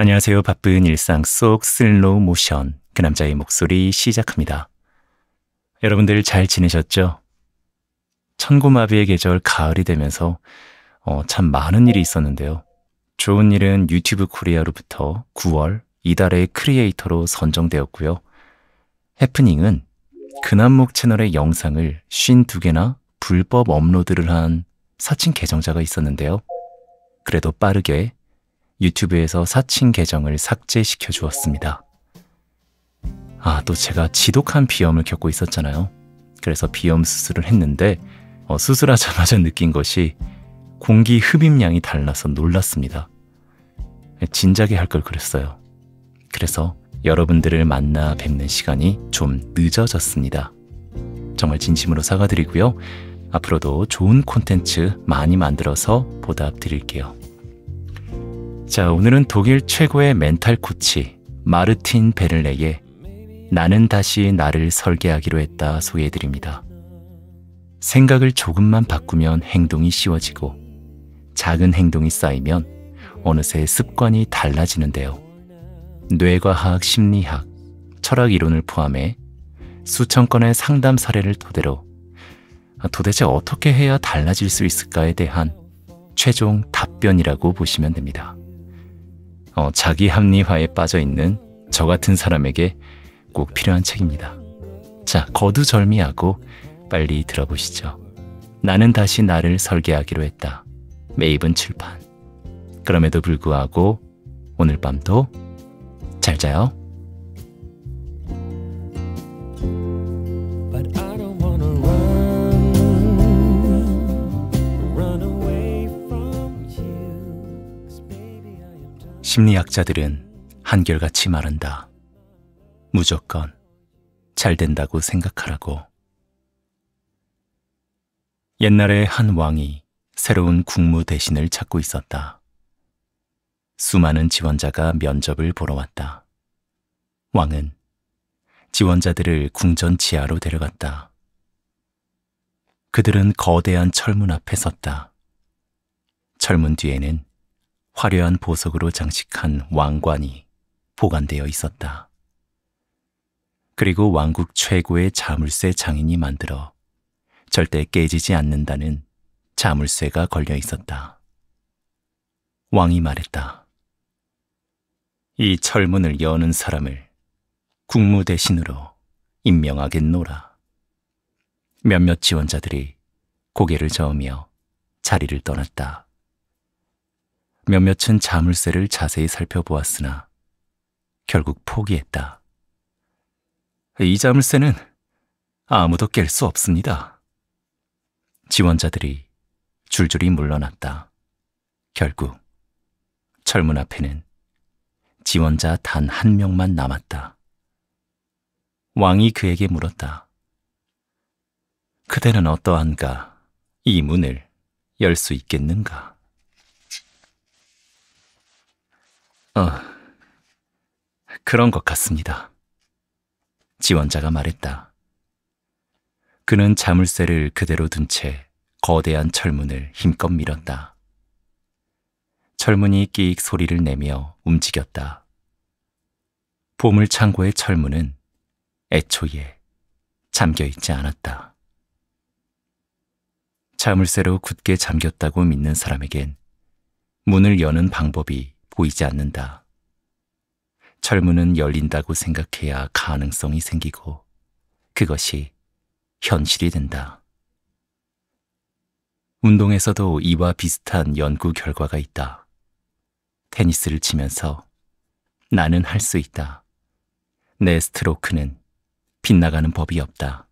안녕하세요. 바쁜 일상 속 슬로우 모션, 그 남자의 목소리 시작합니다. 여러분들 잘 지내셨죠? 천고마비의 계절 가을이 되면서 참 많은 일이 있었는데요. 좋은 일은 유튜브 코리아로부터 9월 이달의 크리에이터로 선정되었고요. 해프닝은 그남목 채널의 영상을 52개나 불법 업로드를 한 사칭 계정자가 있었는데요. 그래도 빠르게 유튜브에서 사칭 계정을 삭제시켜 주었습니다. 또 제가 지독한 비염을 겪고 있었잖아요. 그래서 비염 수술을 했는데 수술하자마자 느낀 것이 공기 흡입량이 달라서 놀랐습니다. 진작에 할 걸 그랬어요. 그래서 여러분들을 만나 뵙는 시간이 좀 늦어졌습니다. 정말 진심으로 사과드리고요. 앞으로도 좋은 콘텐츠 많이 만들어서 보답드릴게요. 자, 오늘은 독일 최고의 멘탈 코치 마르틴 베를레의 나는 다시 나를 설계하기로 했다 소개해드립니다. 생각을 조금만 바꾸면 행동이 쉬워지고 작은 행동이 쌓이면 어느새 습관이 달라지는데요. 뇌과학, 심리학, 철학 이론을 포함해 수천 건의 상담 사례를 토대로 도대체 어떻게 해야 달라질 수 있을까에 대한 최종 답변이라고 보시면 됩니다. 자기 합리화에 빠져있는 저 같은 사람에게 꼭 필요한 책입니다. 자, 거두절미하고 빨리 들어보시죠. 나는 다시 나를 설계하기로 했다. 메이븐 출판. 그럼에도 불구하고 오늘 밤도 잘 자요. 심리학자들은 한결같이 말한다. 무조건 잘 된다고 생각하라고. 옛날에 한 왕이 새로운 국무 대신을 찾고 있었다. 수많은 지원자가 면접을 보러 왔다. 왕은 지원자들을 궁전 지하로 데려갔다. 그들은 거대한 철문 앞에 섰다. 철문 뒤에는 화려한 보석으로 장식한 왕관이 보관되어 있었다. 그리고 왕국 최고의 자물쇠 장인이 만들어 절대 깨지지 않는다는 자물쇠가 걸려 있었다. 왕이 말했다. 이 철문을 여는 사람을 국무 대신으로 임명하겠노라. 몇몇 지원자들이 고개를 저으며 자리를 떠났다. 몇몇은 자물쇠를 자세히 살펴보았으나 결국 포기했다. 이 자물쇠는 아무도 깰 수 없습니다. 지원자들이 줄줄이 물러났다. 결국 철문 앞에는 지원자 단 한 명만 남았다. 왕이 그에게 물었다. 그대는 어떠한가? 이 문을 열 수 있겠는가? 그런 것 같습니다. 지원자가 말했다. 그는 자물쇠를 그대로 둔 채 거대한 철문을 힘껏 밀었다. 철문이 끼익 소리를 내며 움직였다. 보물창고의 철문은 애초에 잠겨있지 않았다. 자물쇠로 굳게 잠겼다고 믿는 사람에겐 문을 여는 방법이 보이지 않는다. 철문은 열린다고 생각해야 가능성이 생기고 그것이 현실이 된다. 운동에서도 이와 비슷한 연구 결과가 있다. 테니스를 치면서 나는 할 수 있다. 내 스트로크는 빗나가는 법이 없다.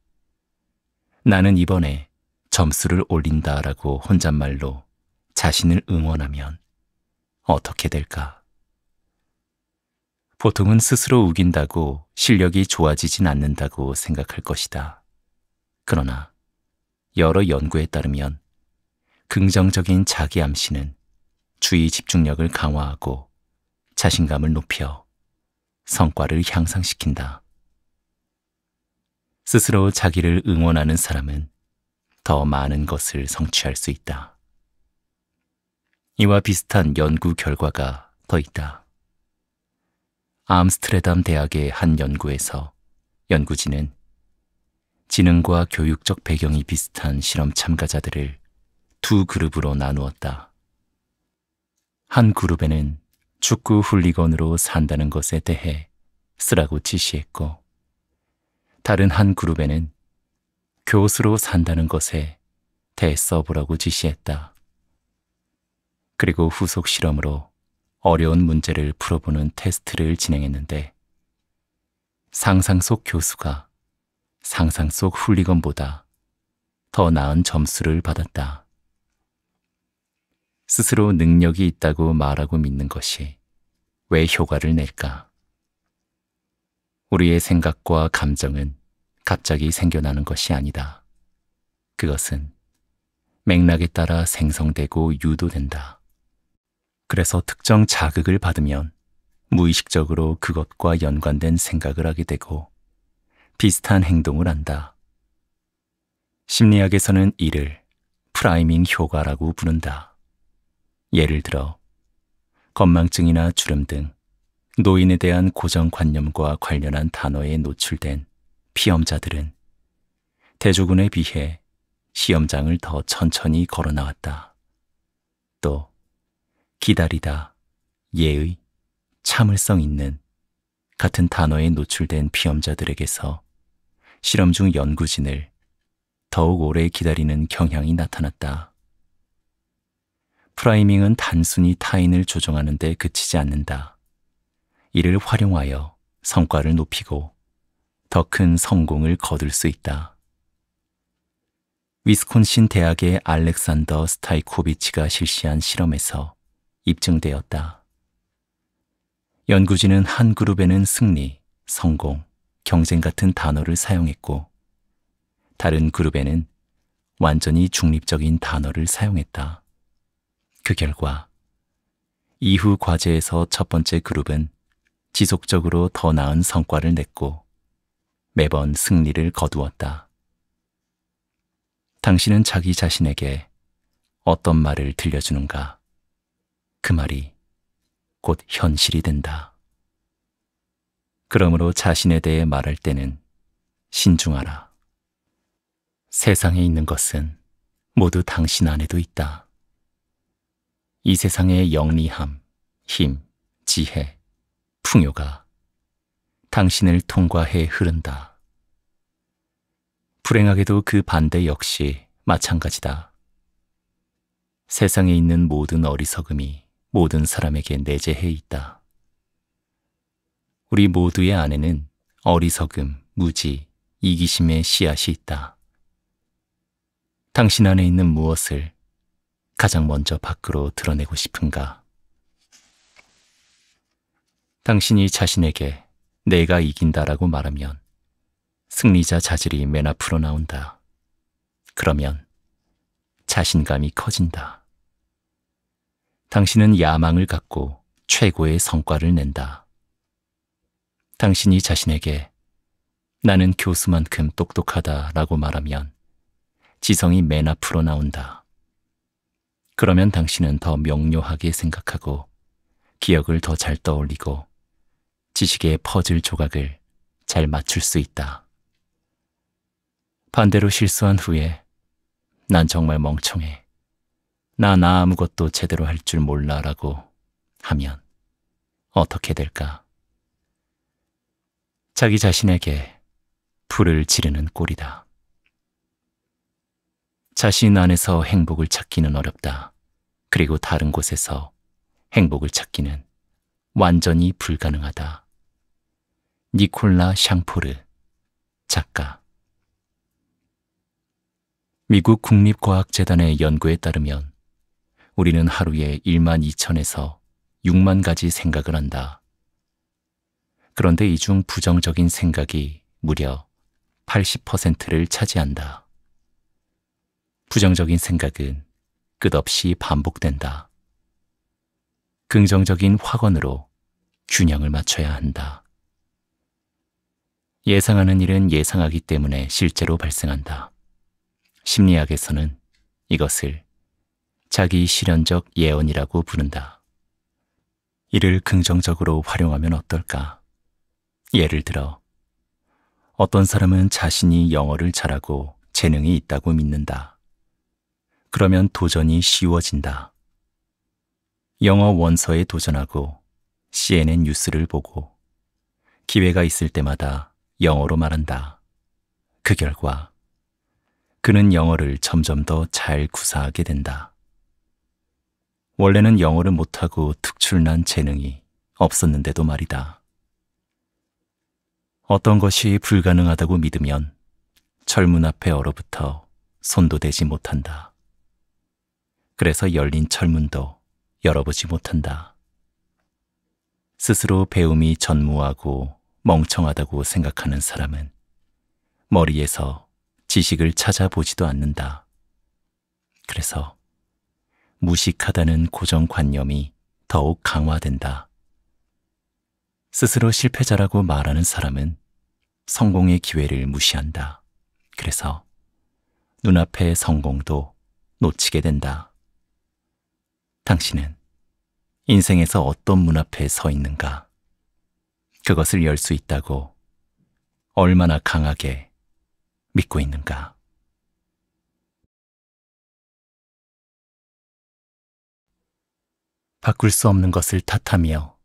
나는 이번에 점수를 올린다라고 혼잣말로 자신을 응원하면 어떻게 될까? 보통은 스스로 우긴다고 실력이 좋아지진 않는다고 생각할 것이다. 그러나 여러 연구에 따르면 긍정적인 자기 암시는 주의 집중력을 강화하고 자신감을 높여 성과를 향상시킨다. 스스로 자기를 응원하는 사람은 더 많은 것을 성취할 수 있다. 이와 비슷한 연구 결과가 더 있다. 암스테르담 대학의 한 연구에서 연구진은 지능과 교육적 배경이 비슷한 실험 참가자들을 두 그룹으로 나누었다. 한 그룹에는 축구 훌리건으로 산다는 것에 대해 쓰라고 지시했고, 다른 한 그룹에는 교수로 산다는 것에 대 써보라고 지시했다. 그리고 후속 실험으로 어려운 문제를 풀어보는 테스트를 진행했는데, 상상 속 교수가 상상 속 훌리건보다 더 나은 점수를 받았다. 스스로 능력이 있다고 말하고 믿는 것이 왜 효과를 낼까? 우리의 생각과 감정은 갑자기 생겨나는 것이 아니다. 그것은 맥락에 따라 생성되고 유도된다. 그래서 특정 자극을 받으면 무의식적으로 그것과 연관된 생각을 하게 되고 비슷한 행동을 한다. 심리학에서는 이를 프라이밍 효과라고 부른다. 예를 들어 건망증이나 주름 등 노인에 대한 고정관념과 관련한 단어에 노출된 피험자들은 대조군에 비해 시험장을 더 천천히 걸어 나왔다. 또 기다리다, 예의, 참을성 있는 같은 단어에 노출된 피험자들에게서 실험 중 연구진을 더욱 오래 기다리는 경향이 나타났다. 프라이밍은 단순히 타인을 조종하는 데 그치지 않는다. 이를 활용하여 성과를 높이고 더 큰 성공을 거둘 수 있다. 위스콘신 대학의 알렉산더 스타이코비치가 실시한 실험에서 입증되었다. 연구진은 한 그룹에는 승리, 성공, 경쟁 같은 단어를 사용했고, 다른 그룹에는 완전히 중립적인 단어를 사용했다. 그 결과 이후 과제에서 첫 번째 그룹은 지속적으로 더 나은 성과를 냈고 매번 승리를 거두었다. 당신은 자기 자신에게 어떤 말을 들려주는가? 그 말이 곧 현실이 된다. 그러므로 자신에 대해 말할 때는 신중하라. 세상에 있는 것은 모두 당신 안에도 있다. 이 세상의 영리함, 힘, 지혜, 풍요가 당신을 통과해 흐른다. 불행하게도 그 반대 역시 마찬가지다. 세상에 있는 모든 어리석음이 모든 사람에게 내재해 있다. 우리 모두의 안에는 어리석음, 무지, 이기심의 씨앗이 있다. 당신 안에 있는 무엇을 가장 먼저 밖으로 드러내고 싶은가? 당신이 자신에게 내가 이긴다라고 말하면 승리자 자질이 맨 앞으로 나온다. 그러면 자신감이 커진다. 당신은 야망을 갖고 최고의 성과를 낸다. 당신이 자신에게 나는 교수만큼 똑똑하다라고 말하면 지성이 맨 앞으로 나온다. 그러면 당신은 더 명료하게 생각하고 기억을 더 잘 떠올리고 지식의 퍼즐 조각을 잘 맞출 수 있다. 반대로 실수한 후에 난 정말 멍청해. 나 아무것도 제대로 할 줄 몰라 라고 하면 어떻게 될까? 자기 자신에게 불을 지르는 꼴이다. 자신 안에서 행복을 찾기는 어렵다. 그리고 다른 곳에서 행복을 찾기는 완전히 불가능하다. 니콜라 샹포르, 작가. 미국 국립과학재단의 연구에 따르면 우리는 하루에 12,000에서 6만 가지 생각을 한다. 그런데 이 중 부정적인 생각이 무려 80%를 차지한다. 부정적인 생각은 끝없이 반복된다. 긍정적인 확언으로 균형을 맞춰야 한다. 예상하는 일은 예상하기 때문에 실제로 발생한다. 심리학에서는 이것을 자기 실현적 예언이라고 부른다. 이를 긍정적으로 활용하면 어떨까? 예를 들어, 어떤 사람은 자신이 영어를 잘하고 재능이 있다고 믿는다. 그러면 도전이 쉬워진다. 영어 원서에 도전하고 CNN 뉴스를 보고 기회가 있을 때마다 영어로 말한다. 그 결과 그는 영어를 점점 더 잘 구사하게 된다. 원래는 영어를 못하고 특출난 재능이 없었는데도 말이다. 어떤 것이 불가능하다고 믿으면 철문 앞에 얼어붙어 손도 대지 못한다. 그래서 열린 철문도 열어보지 못한다. 스스로 배움이 전무하고 멍청하다고 생각하는 사람은 머리에서 지식을 찾아보지도 않는다. 그래서 무식하다는 고정관념이 더욱 강화된다. 스스로 실패자라고 말하는 사람은 성공의 기회를 무시한다. 그래서 눈앞의 성공도 놓치게 된다. 당신은 인생에서 어떤 문 앞에 서 있는가? 그것을 열 수 있다고 얼마나 강하게 믿고 있는가? 바꿀 수 없는 것을 탓하며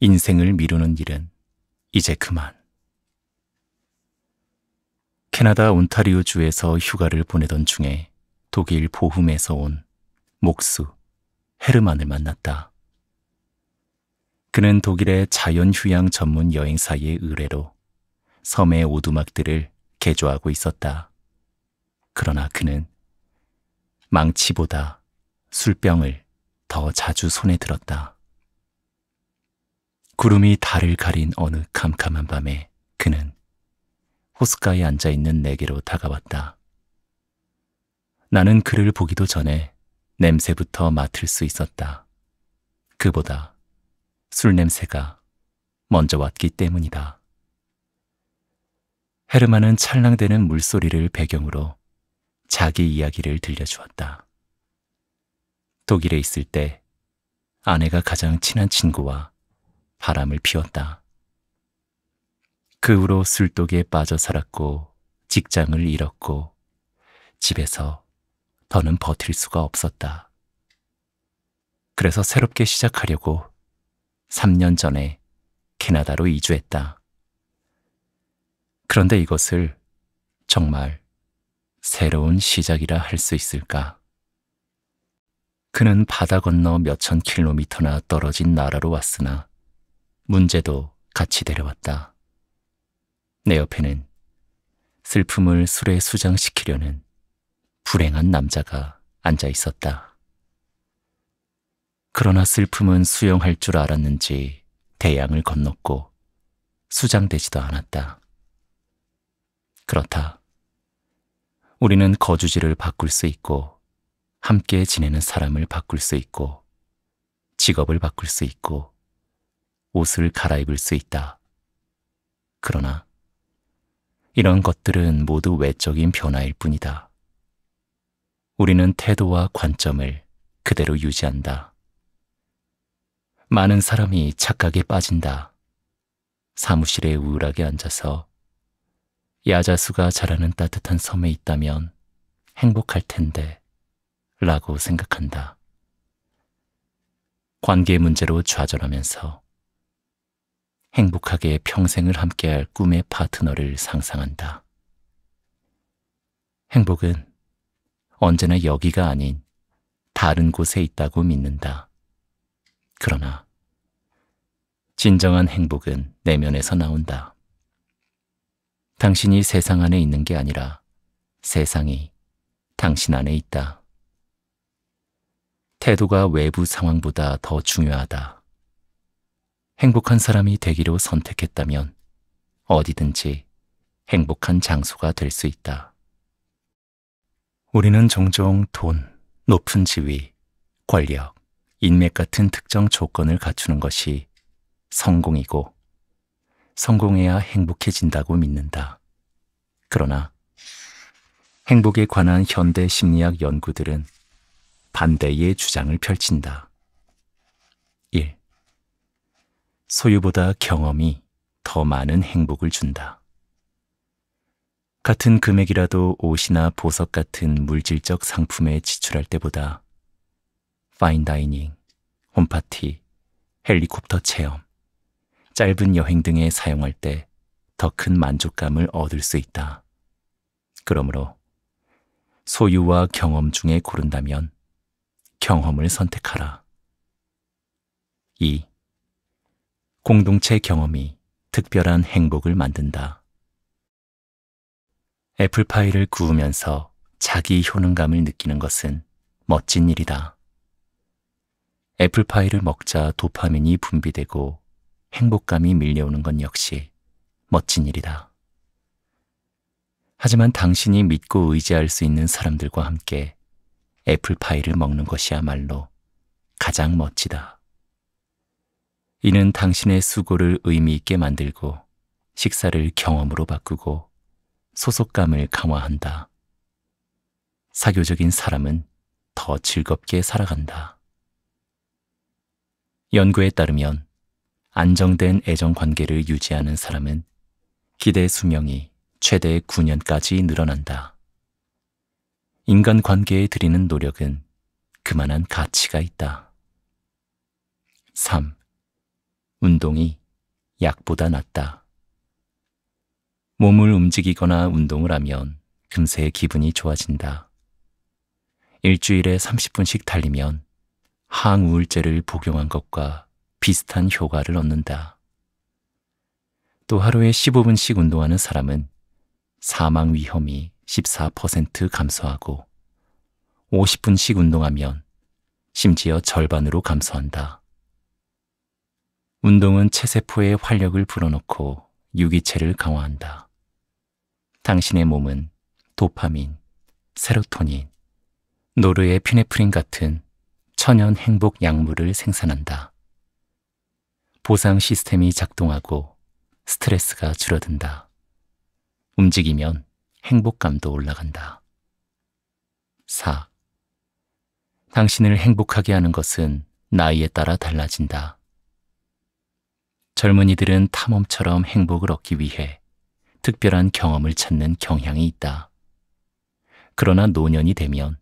인생을 미루는 일은 이제 그만. 캐나다 온타리오주에서 휴가를 보내던 중에 독일 보훔에서 온 목수 헤르만을 만났다. 그는 독일의 자연휴양 전문 여행사의 의뢰로 섬의 오두막들을 개조하고 있었다. 그러나 그는 망치보다 술병을 더 자주 손에 들었다. 구름이 달을 가린 어느 캄캄한 밤에 그는 호숫가에 앉아있는 내게로 다가왔다. 나는 그를 보기도 전에 냄새부터 맡을 수 있었다. 그보다 술 냄새가 먼저 왔기 때문이다. 헤르만은 찰랑대는 물소리를 배경으로 자기 이야기를 들려주었다. 독일에 있을 때 아내가 가장 친한 친구와 바람을 피웠다. 그 후로 술독에 빠져 살았고 직장을 잃었고 집에서 더는 버틸 수가 없었다. 그래서 새롭게 시작하려고 3년 전에 캐나다로 이주했다. 그런데 이것을 정말 새로운 시작이라 할 수 있을까? 그는 바다 건너 몇천 킬로미터나 떨어진 나라로 왔으나 문제도 같이 데려왔다. 내 옆에는 슬픔을 술에 수장시키려는 불행한 남자가 앉아 있었다. 그러나 슬픔은 수용할 줄 알았는지 대양을 건넜고 수장되지도 않았다. 그렇다. 우리는 거주지를 바꿀 수 있고 함께 지내는 사람을 바꿀 수 있고 직업을 바꿀 수 있고 옷을 갈아입을 수 있다. 그러나 이런 것들은 모두 외적인 변화일 뿐이다. 우리는 태도와 관점을 그대로 유지한다. 많은 사람이 착각에 빠진다. 사무실에 우울하게 앉아서 야자수가 자라는 따뜻한 섬에 있다면 행복할 텐데 라고 생각한다. 관계 문제로 좌절하면서 행복하게 평생을 함께할 꿈의 파트너를 상상한다. 행복은 언제나 여기가 아닌 다른 곳에 있다고 믿는다. 그러나 진정한 행복은 내면에서 나온다. 당신이 세상 안에 있는 게 아니라 세상이 당신 안에 있다. 태도가 외부 상황보다 더 중요하다. 행복한 사람이 되기로 선택했다면 어디든지 행복한 장소가 될 수 있다. 우리는 종종 돈, 높은 지위, 권력, 인맥 같은 특정 조건을 갖추는 것이 성공이고 성공해야 행복해진다고 믿는다. 그러나 행복에 관한 현대 심리학 연구들은 반대의 주장을 펼친다. 1. 소유보다 경험이 더 더 많은 행복을 준다. 같은 금액이라도 옷이나 보석 같은 물질적 상품에 지출할 때보다 파인다이닝, 홈파티, 헬리콥터 체험, 짧은 여행 등에 사용할 때 더 큰 만족감을 얻을 수 있다. 그러므로 소유와 경험 중에 고른다면 경험을 선택하라. 2. 공동체 경험이 특별한 행복을 만든다. 애플파이를 구우면서 자기 효능감을 느끼는 것은 멋진 일이다. 애플파이를 먹자 도파민이 분비되고 행복감이 밀려오는 건 역시 멋진 일이다. 하지만 당신이 믿고 의지할 수 있는 사람들과 함께 애플파이를 먹는 것이야말로 가장 멋지다. 이는 당신의 수고를 의미 있게 만들고 식사를 경험으로 바꾸고 소속감을 강화한다. 사교적인 사람은 더 즐겁게 살아간다. 연구에 따르면 안정된 애정 관계를 유지하는 사람은 기대 수명이 최대 9년까지 늘어난다. 인간 관계에 들이는 노력은 그만한 가치가 있다. 3. 운동이 약보다 낫다. 몸을 움직이거나 운동을 하면 금세 기분이 좋아진다. 일주일에 30분씩 달리면 항우울제를 복용한 것과 비슷한 효과를 얻는다. 또 하루에 15분씩 운동하는 사람은 사망 위험이 14% 감소하고 50분씩 운동하면 심지어 절반으로 감소한다. 운동은 체세포의 활력을 불어넣고 유기체를 강화한다. 당신의 몸은 도파민, 세로토닌, 노르에피네프린 같은 천연 행복 약물을 생산한다. 보상 시스템이 작동하고 스트레스가 줄어든다. 움직이면 행복감도 올라간다. 4. 당신을 행복하게 하는 것은 나이에 따라 달라진다. 젊은이들은 탐험처럼 행복을 얻기 위해 특별한 경험을 찾는 경향이 있다. 그러나 노년이 되면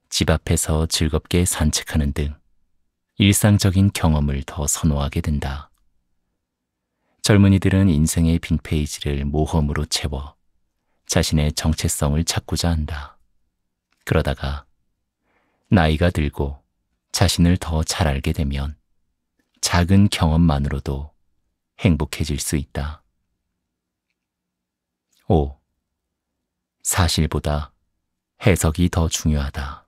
집 앞에서 즐겁게 산책하는 등 일상적인 경험을 더 선호하게 된다. 젊은이들은 인생의 빈 페이지를 모험으로 채워 자신의 정체성을 찾고자 한다. 그러다가 나이가 들고 자신을 더 잘 알게 되면 작은 경험만으로도 행복해질 수 있다. 5. 사실보다 해석이 더 중요하다.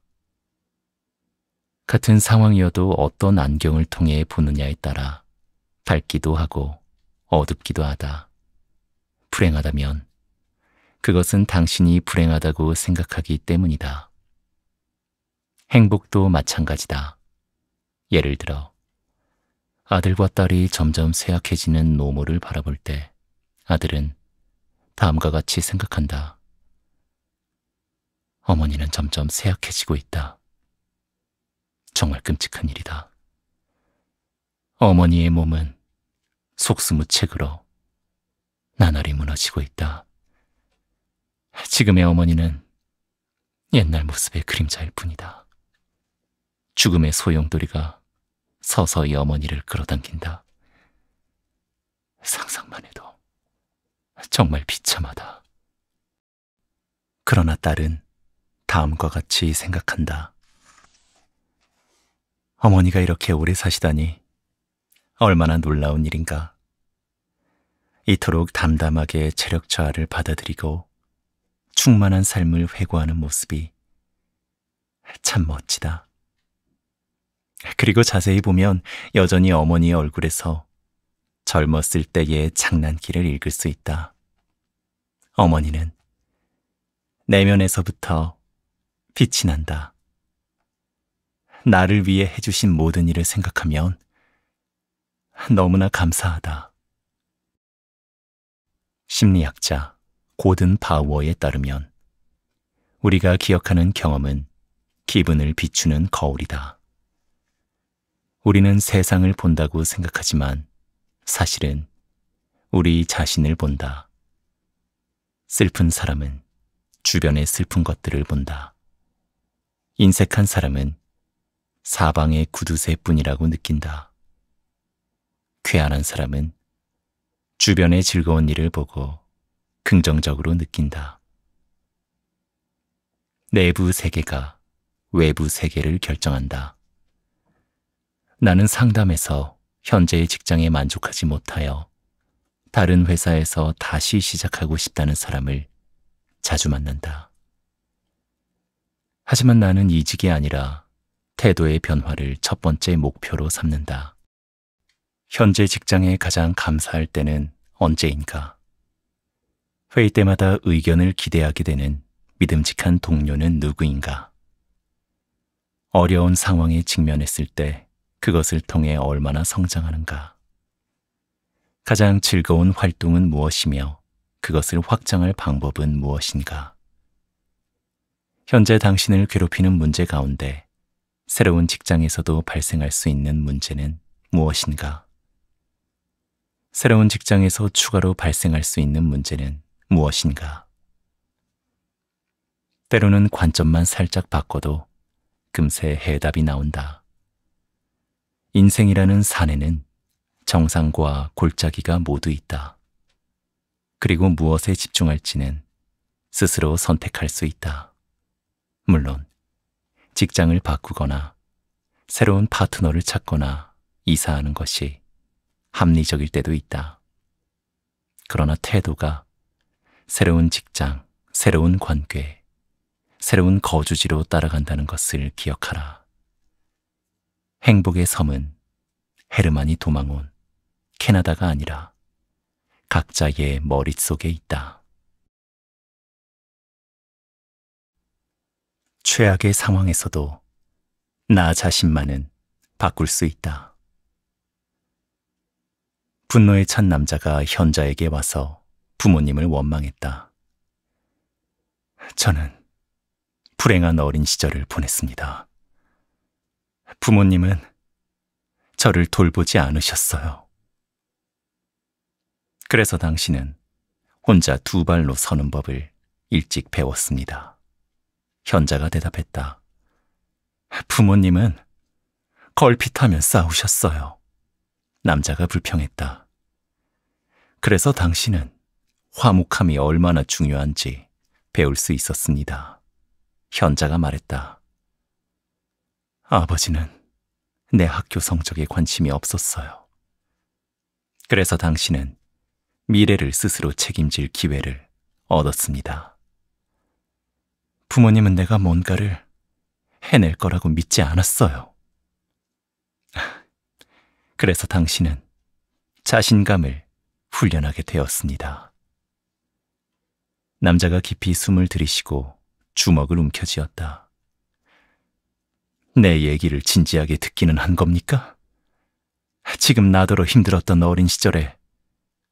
같은 상황이어도 어떤 안경을 통해 보느냐에 따라 밝기도 하고 어둡기도 하다. 불행하다면 그것은 당신이 불행하다고 생각하기 때문이다. 행복도 마찬가지다. 예를 들어 아들과 딸이 점점 쇠약해지는 노모를 바라볼 때 아들은 다음과 같이 생각한다. 어머니는 점점 쇠약해지고 있다. 정말 끔찍한 일이다. 어머니의 몸은 속수무책으로 나날이 무너지고 있다. 지금의 어머니는 옛날 모습의 그림자일 뿐이다. 죽음의 소용돌이가 서서히 어머니를 끌어당긴다. 상상만 해도 정말 비참하다. 그러나 딸은 다음과 같이 생각한다. 어머니가 이렇게 오래 사시다니 얼마나 놀라운 일인가. 이토록 담담하게 체력 저하를 받아들이고 충만한 삶을 회고하는 모습이 참 멋지다. 그리고 자세히 보면 여전히 어머니의 얼굴에서 젊었을 때의 장난기를 읽을 수 있다. 어머니는 내면에서부터 빛이 난다. 나를 위해 해주신 모든 일을 생각하면 너무나 감사하다. 심리학자 고든 바우어에 따르면 우리가 기억하는 경험은 기분을 비추는 거울이다. 우리는 세상을 본다고 생각하지만 사실은 우리 자신을 본다. 슬픈 사람은 주변의 슬픈 것들을 본다. 인색한 사람은 사방의 구두쇠뿐이라고 느낀다. 쾌활한 사람은 주변의 즐거운 일을 보고 긍정적으로 느낀다. 내부 세계가 외부 세계를 결정한다. 나는 상담에서 현재의 직장에 만족하지 못하여 다른 회사에서 다시 시작하고 싶다는 사람을 자주 만난다. 하지만 나는 이직이 아니라 태도의 변화를 첫 번째 목표로 삼는다. 현재 직장에 가장 감사할 때는 언제인가? 회의 때마다 의견을 기대하게 되는 믿음직한 동료는 누구인가? 어려운 상황에 직면했을 때 그것을 통해 얼마나 성장하는가? 가장 즐거운 활동은 무엇이며 그것을 확장할 방법은 무엇인가? 현재 당신을 괴롭히는 문제 가운데 새로운 직장에서도 발생할 수 있는 문제는 무엇인가? 새로운 직장에서 추가로 발생할 수 있는 문제는 무엇인가? 때로는 관점만 살짝 바꿔도 금세 해답이 나온다. 인생이라는 산에는 정상과 골짜기가 모두 있다. 그리고 무엇에 집중할지는 스스로 선택할 수 있다. 물론 직장을 바꾸거나 새로운 파트너를 찾거나 이사하는 것이 합리적일 때도 있다. 그러나 태도가 새로운 직장, 새로운 관계, 새로운 거주지로 따라간다는 것을 기억하라. 행복의 섬은 헤르만이 도망온 캐나다가 아니라 각자의 머릿속에 있다. 최악의 상황에서도 나 자신만은 바꿀 수 있다. 분노에 찬 남자가 현자에게 와서 부모님을 원망했다. 저는 불행한 어린 시절을 보냈습니다. 부모님은 저를 돌보지 않으셨어요. 그래서 당신은 혼자 두 발로 서는 법을 일찍 배웠습니다. 현자가 대답했다. 부모님은 걸핏하면 싸우셨어요. 남자가 불평했다. 그래서 당신은 화목함이 얼마나 중요한지 배울 수 있었습니다. 현자가 말했다. 아버지는 내 학교 성적에 관심이 없었어요. 그래서 당신은 미래를 스스로 책임질 기회를 얻었습니다. 부모님은 내가 뭔가를 해낼 거라고 믿지 않았어요. 그래서 당신은 자신감을 훈련하게 되었습니다. 남자가 깊이 숨을 들이쉬고 주먹을 움켜쥐었다. 내 얘기를 진지하게 듣기는 한 겁니까? 지금 나더러 힘들었던 어린 시절에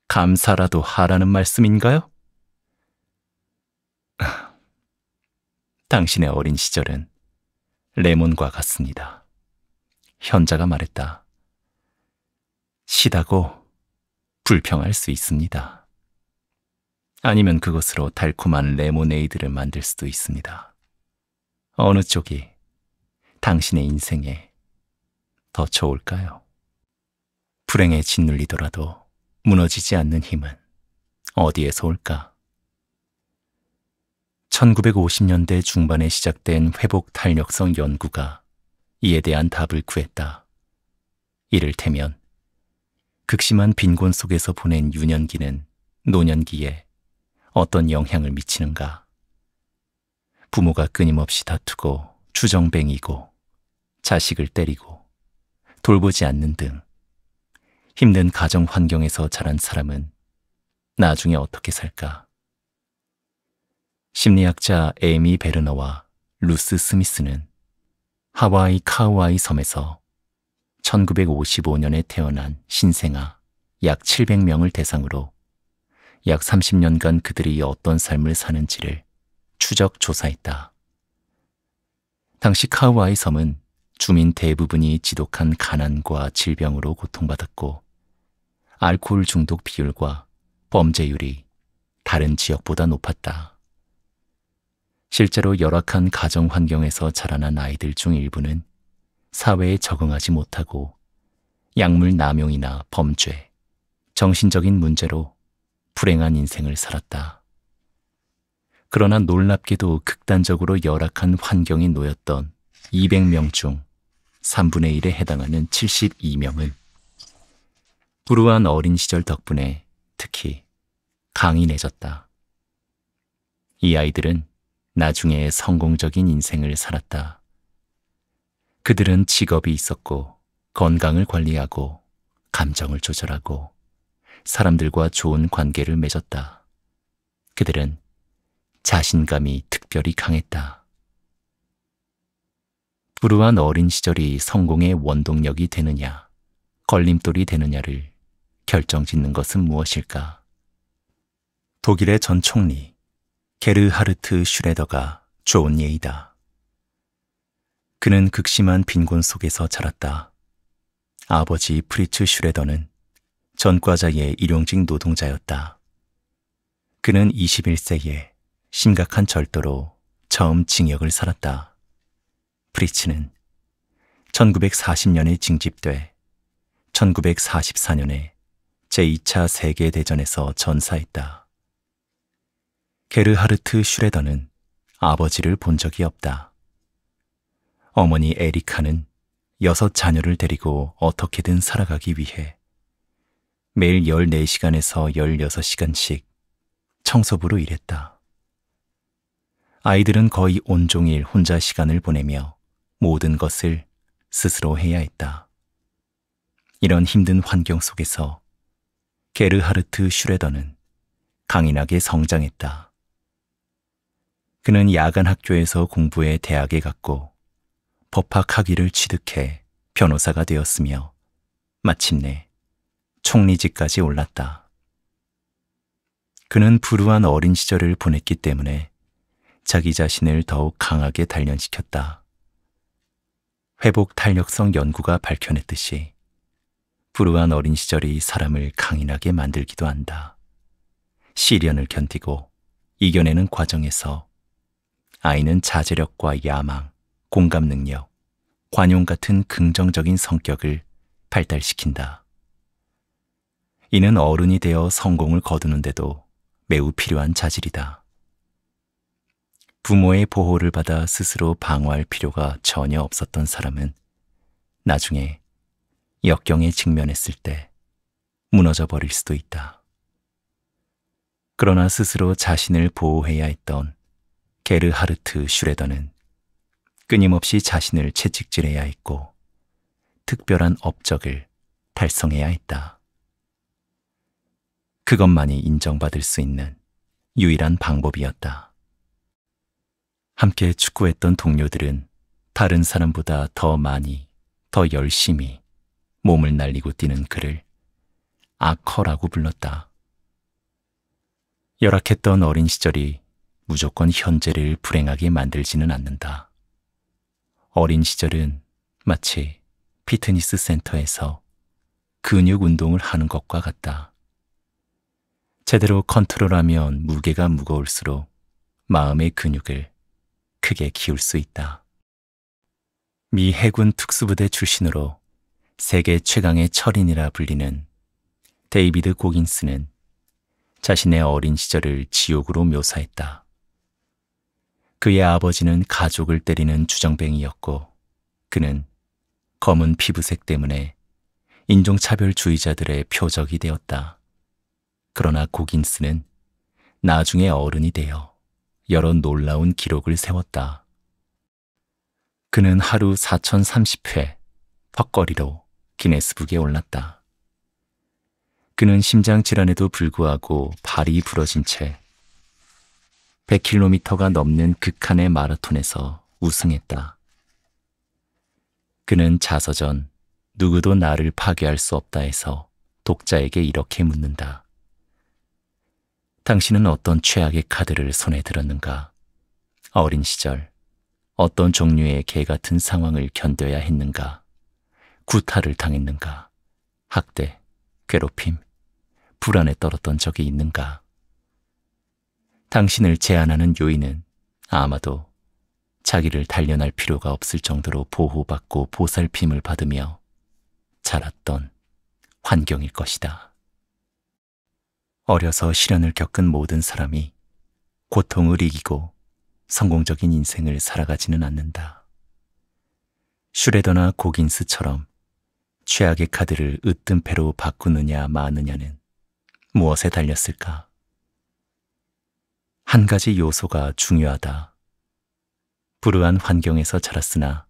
감사라도 하라는 말씀인가요? 당신의 어린 시절은 레몬과 같습니다. 현자가 말했다. 시다고 불평할 수 있습니다. 아니면 그것으로 달콤한 레모네이드를 만들 수도 있습니다. 어느 쪽이 당신의 인생에 더 좋을까요? 불행에 짓눌리더라도 무너지지 않는 힘은 어디에서 올까? 1950년대 중반에 시작된 회복 탄력성 연구가 이에 대한 답을 구했다. 이를테면 극심한 빈곤 속에서 보낸 유년기는 노년기에 어떤 영향을 미치는가? 부모가 끊임없이 다투고 주정뱅이고 자식을 때리고 돌보지 않는 등 힘든 가정 환경에서 자란 사람은 나중에 어떻게 살까? 심리학자 에이미 베르너와 루스 스미스는 하와이 카우아이 섬에서 1955년에 태어난 신생아 약 700명을 대상으로 약 30년간 그들이 어떤 삶을 사는지를 추적 조사했다. 당시 카우아이 섬은 주민 대부분이 지독한 가난과 질병으로 고통받았고 알코올 중독 비율과 범죄율이 다른 지역보다 높았다. 실제로 열악한 가정 환경에서 자라난 아이들 중 일부는 사회에 적응하지 못하고 약물 남용이나 범죄, 정신적인 문제로 불행한 인생을 살았다. 그러나 놀랍게도 극단적으로 열악한 환경에 놓였던 200명 중 3분의 1에 해당하는 72명은 불우한 어린 시절 덕분에 특히 강인해졌다. 이 아이들은 나중에 성공적인 인생을 살았다. 그들은 직업이 있었고 건강을 관리하고 감정을 조절하고 사람들과 좋은 관계를 맺었다. 그들은 자신감이 특별히 강했다. 불우한 어린 시절이 성공의 원동력이 되느냐, 걸림돌이 되느냐를 결정짓는 것은 무엇일까? 독일의 전 총리 게르하르트 슈레더가 좋은 예이다. 그는 극심한 빈곤 속에서 자랐다. 아버지 프리츠 슈레더는 전과자의 일용직 노동자였다. 그는 21세에 심각한 절도로 처음 징역을 살았다. 프리츠는 1940년에 징집돼 1944년에 제2차 세계대전에서 전사했다. 게르하르트 슈레더는 아버지를 본 적이 없다. 어머니 에리카는 6 자녀를 데리고 어떻게든 살아가기 위해 매일 14시간에서 16시간씩 청소부로 일했다. 아이들은 거의 온종일 혼자 시간을 보내며 모든 것을 스스로 해야 했다. 이런 힘든 환경 속에서 게르하르트 슈레더는 강인하게 성장했다. 그는 야간 학교에서 공부해 대학에 갔고 법학 학위를 취득해 변호사가 되었으며 마침내 총리직까지 올랐다. 그는 불우한 어린 시절을 보냈기 때문에 자기 자신을 더욱 강하게 단련시켰다. 회복 탄력성 연구가 밝혀냈듯이 불우한 어린 시절이 사람을 강인하게 만들기도 한다. 시련을 견디고 이겨내는 과정에서 아이는 자제력과 야망, 공감 능력, 관용 같은 긍정적인 성격을 발달시킨다. 이는 어른이 되어 성공을 거두는데도 매우 필요한 자질이다. 부모의 보호를 받아 스스로 방어할 필요가 전혀 없었던 사람은 나중에 역경에 직면했을 때 무너져 버릴 수도 있다. 그러나 스스로 자신을 보호해야 했던 게르하르트 슈레더는 끊임없이 자신을 채찍질해야 했고 특별한 업적을 달성해야 했다. 그것만이 인정받을 수 있는 유일한 방법이었다. 함께 축구했던 동료들은 다른 사람보다 더 많이, 더 열심히 몸을 날리고 뛰는 그를 아커라고 불렀다. 열악했던 어린 시절이 무조건 현재를 불행하게 만들지는 않는다. 어린 시절은 마치 피트니스 센터에서 근육 운동을 하는 것과 같다. 제대로 컨트롤하면 무게가 무거울수록 마음의 근육을 크게 키울 수 있다. 미 해군 특수부대 출신으로 세계 최강의 철인이라 불리는 데이비드 고긴스는 자신의 어린 시절을 지옥으로 묘사했다. 그의 아버지는 가족을 때리는 주정뱅이였고 그는 검은 피부색 때문에 인종차별주의자들의 표적이 되었다. 그러나 고긴스는 나중에 어른이 되어 여러 놀라운 기록을 세웠다. 그는 하루 4030회 턱걸이로 기네스북에 올랐다. 그는 심장질환에도 불구하고 발이 부러진 채 100km가 넘는 극한의 마라톤에서 우승했다. 그는 자서전 누구도 나를 파괴할 수 없다 해서 독자에게 이렇게 묻는다. 당신은 어떤 최악의 카드를 손에 들었는가? 어린 시절 어떤 종류의 개 같은 상황을 견뎌야 했는가? 구타를 당했는가? 학대, 괴롭힘, 불안에 떨었던 적이 있는가? 당신을 제한하는 요인은 아마도 자기를 단련할 필요가 없을 정도로 보호받고 보살핌을 받으며 자랐던 환경일 것이다. 어려서 시련을 겪은 모든 사람이 고통을 이기고 성공적인 인생을 살아가지는 않는다. 슈레더나 고긴스처럼 최악의 카드를 으뜸 패로 바꾸느냐 마느냐는 무엇에 달렸을까? 한 가지 요소가 중요하다. 불우한 환경에서 자랐으나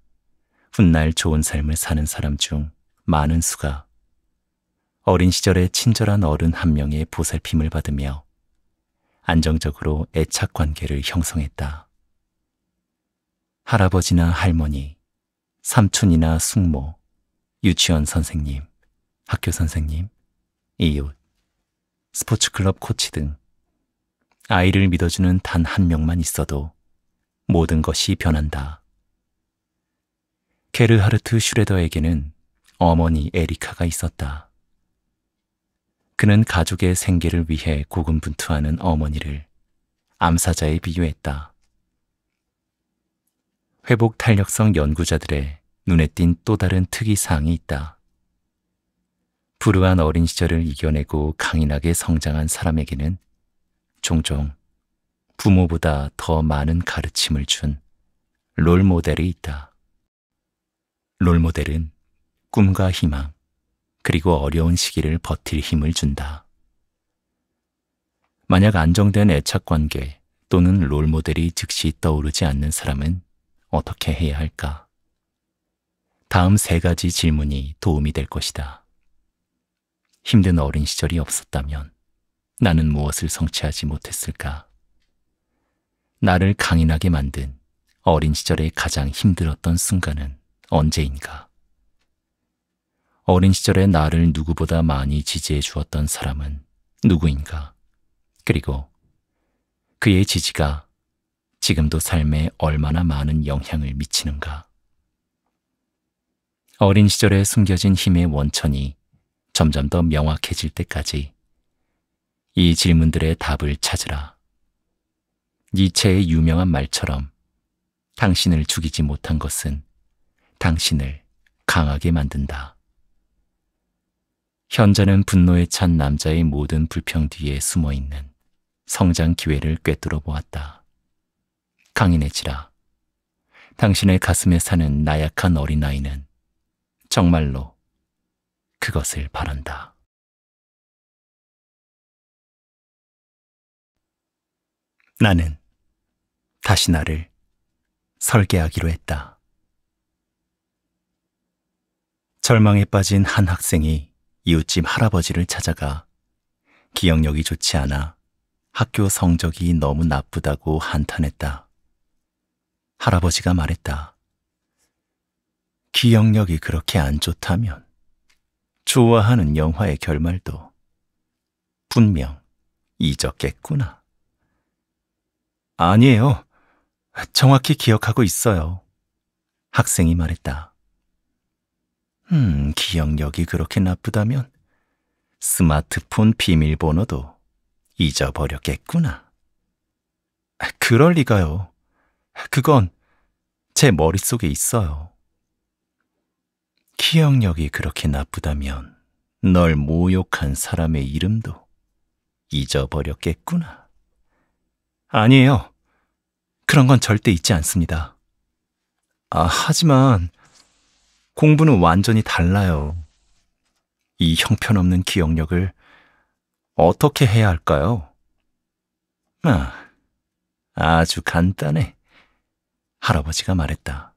훗날 좋은 삶을 사는 사람 중 많은 수가 어린 시절에 친절한 어른 한 명의 보살핌을 받으며 안정적으로 애착 관계를 형성했다. 할아버지나 할머니, 삼촌이나 숙모, 유치원 선생님, 학교 선생님, 이웃, 스포츠클럽 코치 등 아이를 믿어주는 단 한 명만 있어도 모든 것이 변한다. 게르하르트 슈레더에게는 어머니 에리카가 있었다. 그는 가족의 생계를 위해 고군분투하는 어머니를 암사자에 비유했다. 회복 탄력성 연구자들의 눈에 띈 또 다른 특이사항이 있다. 불우한 어린 시절을 이겨내고 강인하게 성장한 사람에게는 종종 부모보다 더 많은 가르침을 준 롤모델이 있다. 롤모델은 꿈과 희망, 그리고 어려운 시기를 버틸 힘을 준다. 만약 안정된 애착관계 또는 롤모델이 즉시 떠오르지 않는 사람은 어떻게 해야 할까? 다음 3가지 질문이 도움이 될 것이다. 힘든 어린 시절이 없었다면 나는 무엇을 성취하지 못했을까? 나를 강인하게 만든 어린 시절의 가장 힘들었던 순간은 언제인가? 어린 시절에 나를 누구보다 많이 지지해 주었던 사람은 누구인가? 그리고 그의 지지가 지금도 삶에 얼마나 많은 영향을 미치는가? 어린 시절에 숨겨진 힘의 원천이 점점 더 명확해질 때까지 이 질문들의 답을 찾으라. 니체의 유명한 말처럼 당신을 죽이지 못한 것은 당신을 강하게 만든다. 현자는 분노에 찬 남자의 모든 불평 뒤에 숨어있는 성장 기회를 꿰뚫어 보았다. 강인해지라. 당신의 가슴에 사는 나약한 어린아이는 정말로 그것을 바란다. 나는 다시 나를 설계하기로 했다. 절망에 빠진 한 학생이 이웃집 할아버지를 찾아가 기억력이 좋지 않아 학교 성적이 너무 나쁘다고 한탄했다. 할아버지가 말했다. 기억력이 그렇게 안 좋다면 좋아하는 영화의 결말도 분명 잊었겠구나. 아니에요. 정확히 기억하고 있어요. 학생이 말했다. 기억력이 그렇게 나쁘다면 스마트폰 비밀번호도 잊어버렸겠구나. 그럴 리가요. 그건 제 머릿속에 있어요. 기억력이 그렇게 나쁘다면 널 모욕한 사람의 이름도 잊어버렸겠구나. 아니에요. 그런 건 절대 잊지 않습니다. 하지만 공부는 완전히 달라요. 이 형편없는 기억력을 어떻게 해야 할까요? 아주 간단해. 할아버지가 말했다.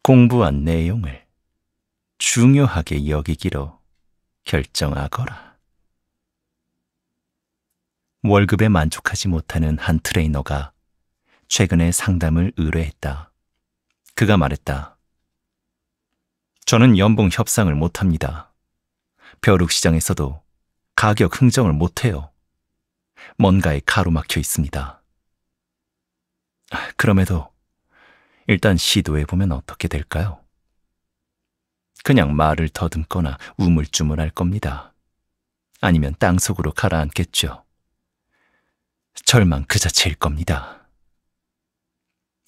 공부한 내용을 중요하게 여기기로 결정하거라. 월급에 만족하지 못하는 한 트레이너가 최근에 상담을 의뢰했다. 그가 말했다. 저는 연봉 협상을 못합니다. 벼룩시장에서도 가격 흥정을 못해요. 뭔가에 가로막혀 있습니다. 그럼에도 일단 시도해보면 어떻게 될까요? 그냥 말을 더듬거나 우물쭈물할 겁니다. 아니면 땅속으로 가라앉겠죠. 절망 그 자체일 겁니다.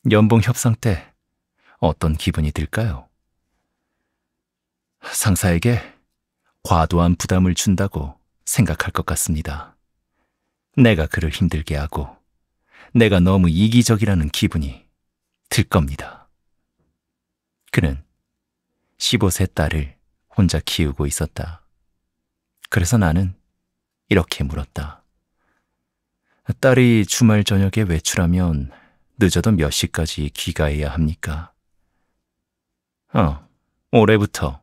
연봉 협상 때 어떤 기분이 들까요? 상사에게 과도한 부담을 준다고 생각할 것 같습니다. 내가 그를 힘들게 하고 내가 너무 이기적이라는 기분이 들 겁니다. 그는 15세 딸을 혼자 키우고 있었다. 그래서 나는 이렇게 물었다. 딸이 주말 저녁에 외출하면 늦어도 몇 시까지 귀가해야 합니까? 올해부터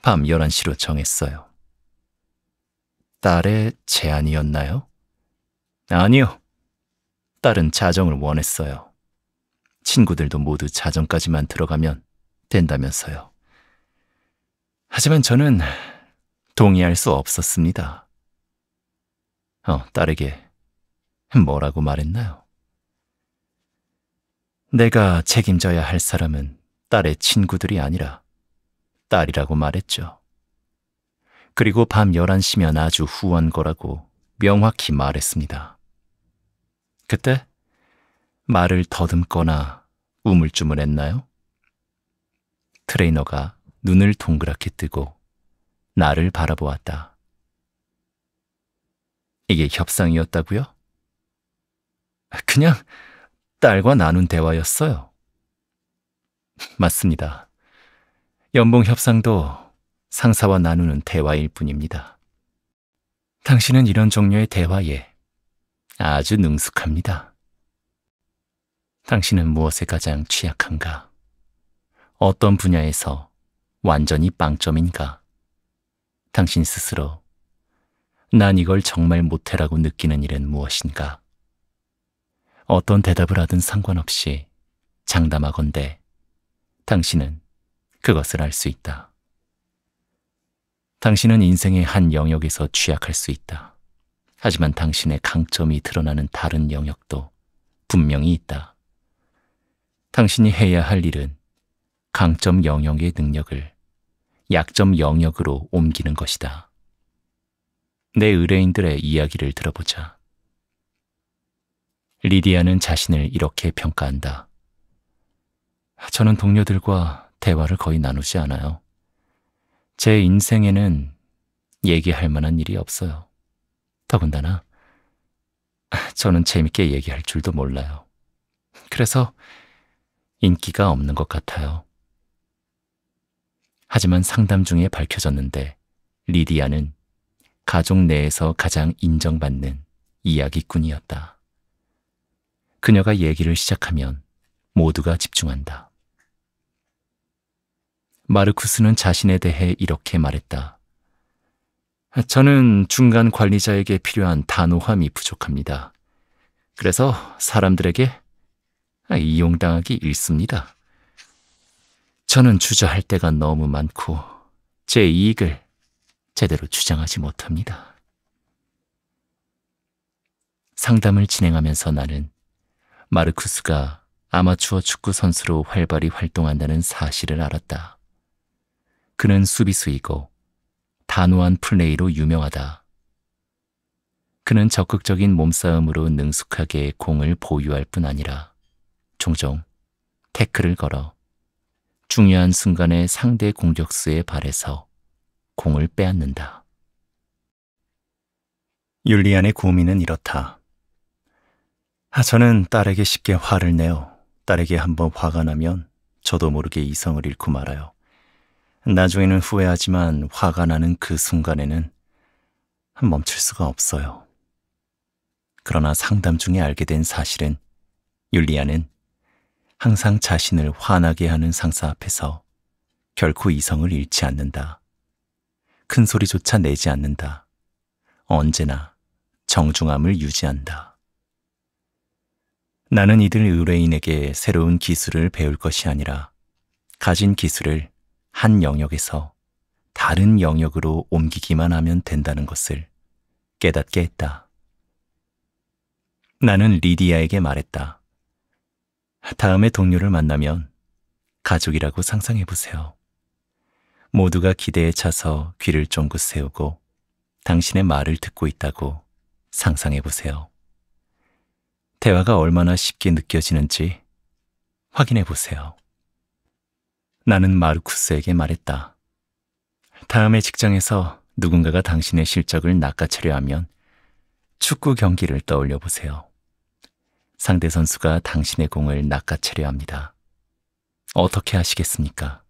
밤 11시로 정했어요. 딸의 제안이었나요? 아니요. 딸은 자정을 원했어요. 친구들도 모두 자정까지만 들어가면 된다면서요. 하지만 저는 동의할 수 없었습니다. 딸에게 뭐라고 말했나요? 내가 책임져야 할 사람은 딸의 친구들이 아니라 딸이라고 말했죠. 그리고 밤 11시면 아주 후한 거라고 명확히 말했습니다. 그때 말을 더듬거나 우물쭈물했나요? 트레이너가 눈을 동그랗게 뜨고 나를 바라보았다. 이게 협상이었다고요? 그냥 딸과 나눈 대화였어요. 맞습니다. 연봉 협상도 상사와 나누는 대화일 뿐입니다. 당신은 이런 종류의 대화에 아주 능숙합니다. 당신은 무엇에 가장 취약한가? 어떤 분야에서 완전히 빵점인가? 당신 스스로 난 이걸 정말 못해라고 느끼는 일은 무엇인가? 어떤 대답을 하든 상관없이 장담하건대 당신은 그것을 알 수 있다. 당신은 인생의 한 영역에서 취약할 수 있다. 하지만 당신의 강점이 드러나는 다른 영역도 분명히 있다. 당신이 해야 할 일은 강점 영역의 능력을 약점 영역으로 옮기는 것이다. 내 의뢰인들의 이야기를 들어보자. 리디아는 자신을 이렇게 평가한다. 저는 동료들과 대화를 거의 나누지 않아요. 제 인생에는 얘기할 만한 일이 없어요. 더군다나 저는 재밌게 얘기할 줄도 몰라요. 그래서 인기가 없는 것 같아요. 하지만 상담 중에 밝혀졌는데 리디아는 가족 내에서 가장 인정받는 이야기꾼이었다. 그녀가 얘기를 시작하면 모두가 집중한다. 마르쿠스는 자신에 대해 이렇게 말했다. 저는 중간 관리자에게 필요한 단호함이 부족합니다. 그래서 사람들에게 이용당하기 일쑤입니다. 저는 주저할 때가 너무 많고 제 이익을 제대로 주장하지 못합니다. 상담을 진행하면서 나는 마르쿠스가 아마추어 축구 선수로 활발히 활동한다는 사실을 알았다. 그는 수비수이고 단호한 플레이로 유명하다. 그는 적극적인 몸싸움으로 능숙하게 공을 보유할 뿐 아니라 종종 태클을 걸어 중요한 순간에 상대 공격수의 발에서 공을 빼앗는다. 율리안의 고민은 이렇다. 저는 딸에게 쉽게 화를 내요. 딸에게 한번 화가 나면 저도 모르게 이성을 잃고 말아요. 나중에는 후회하지만 화가 나는 그 순간에는 멈출 수가 없어요. 그러나 상담 중에 알게 된 사실은 율리아는 항상 자신을 화나게 하는 상사 앞에서 결코 이성을 잃지 않는다. 큰 소리조차 내지 않는다. 언제나 정중함을 유지한다. 나는 이들 의뢰인에게 새로운 기술을 배울 것이 아니라 가진 기술을 한 영역에서 다른 영역으로 옮기기만 하면 된다는 것을 깨닫게 했다. 나는 리디아에게 말했다. 다음에 동료를 만나면 가족이라고 상상해보세요. 모두가 기대에 차서 귀를 쫑긋 세우고 당신의 말을 듣고 있다고 상상해 보세요. 대화가 얼마나 쉽게 느껴지는지 확인해 보세요. 나는 마르쿠스에게 말했다. 다음에 직장에서 누군가가 당신의 실적을 낚아채려 하면 축구 경기를 떠올려 보세요. 상대 선수가 당신의 공을 낚아채려 합니다. 어떻게 하시겠습니까?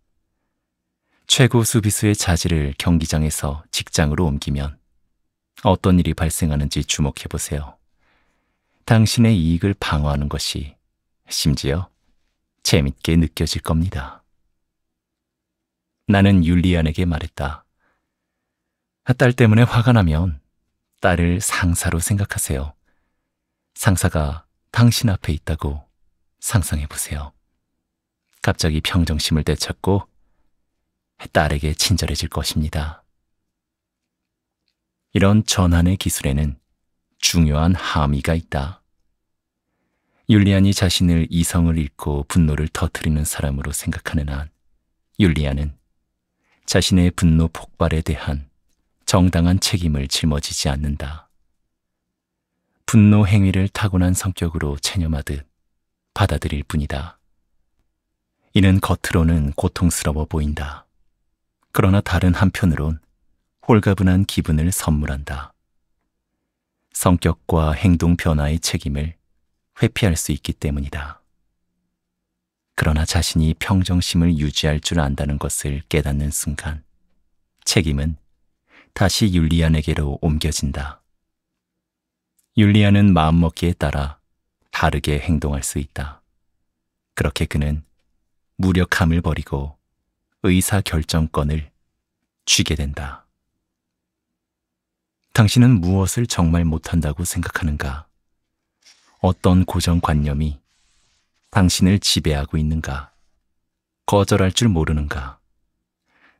최고 수비수의 자질을 경기장에서 직장으로 옮기면 어떤 일이 발생하는지 주목해 보세요. 당신의 이익을 방어하는 것이 심지어 재밌게 느껴질 겁니다. 나는 율리안에게 말했다. 딸 때문에 화가 나면 딸을 상사로 생각하세요. 상사가 당신 앞에 있다고 상상해 보세요. 갑자기 평정심을 되찾고 딸에게 친절해질 것입니다. 이런 전환의 기술에는 중요한 함의가 있다. 율리안이 자신을 이성을 잃고 분노를 터뜨리는 사람으로 생각하는 한 율리안은 자신의 분노 폭발에 대한 정당한 책임을 짊어지지 않는다. 분노 행위를 타고난 성격으로 체념하듯 받아들일 뿐이다. 이는 겉으로는 고통스러워 보인다. 그러나 다른 한편으론 홀가분한 기분을 선물한다. 성격과 행동 변화의 책임을 회피할 수 있기 때문이다. 그러나 자신이 평정심을 유지할 줄 안다는 것을 깨닫는 순간 책임은 다시 율리안에게로 옮겨진다. 율리안은 마음먹기에 따라 다르게 행동할 수 있다. 그렇게 그는 무력함을 버리고 의사결정권을 쥐게 된다. 당신은 무엇을 정말 못한다고 생각하는가? 어떤 고정관념이 당신을 지배하고 있는가? 거절할 줄 모르는가?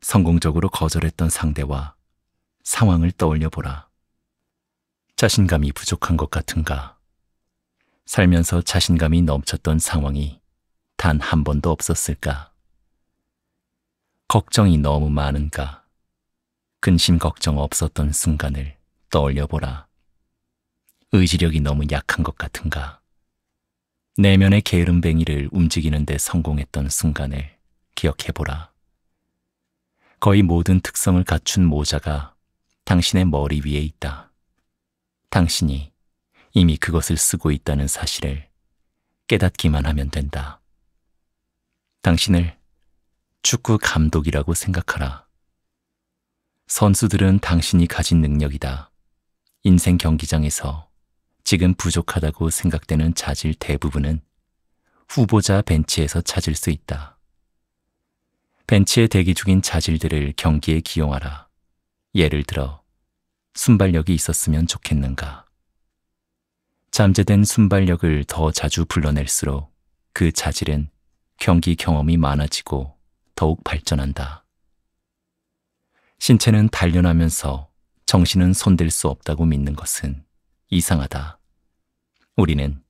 성공적으로 거절했던 상대와 상황을 떠올려 보라. 자신감이 부족한 것 같은가? 살면서 자신감이 넘쳤던 상황이 단 한 번도 없었을까? 걱정이 너무 많은가? 근심 걱정 없었던 순간을 떠올려 보라. 의지력이 너무 약한 것 같은가? 내면의 게으름뱅이를 움직이는 데 성공했던 순간을 기억해 보라. 거의 모든 특성을 갖춘 모자가 당신의 머리 위에 있다. 당신이 이미 그것을 쓰고 있다는 사실을 깨닫기만 하면 된다. 당신을 축구 감독이라고 생각하라. 선수들은 당신이 가진 능력이다. 인생 경기장에서 지금 부족하다고 생각되는 자질 대부분은 후보자 벤치에서 찾을 수 있다. 벤치에 대기 중인 자질들을 경기에 기용하라. 예를 들어 순발력이 있었으면 좋겠는가? 잠재된 순발력을 더 자주 불러낼수록 그 자질은 경기 경험이 많아지고 더욱 발전한다. 신체는 단련하면서 정신은 손댈 수 없다고 믿는 것은 이상하다. 우리는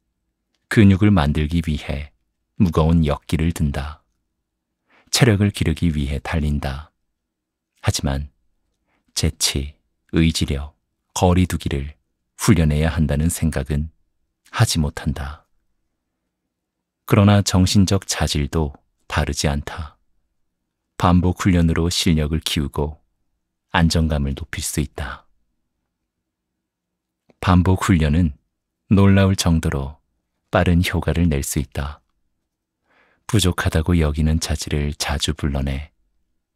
근육을 만들기 위해 무거운 역기를 든다. 체력을 기르기 위해 달린다. 하지만 재치, 의지력, 거리두기를 훈련해야 한다는 생각은 하지 못한다. 그러나 정신적 자질도 다르지 않다. 반복 훈련으로 실력을 키우고 안정감을 높일 수 있다. 반복 훈련은 놀라울 정도로 빠른 효과를 낼 수 있다. 부족하다고 여기는 자질을 자주 불러내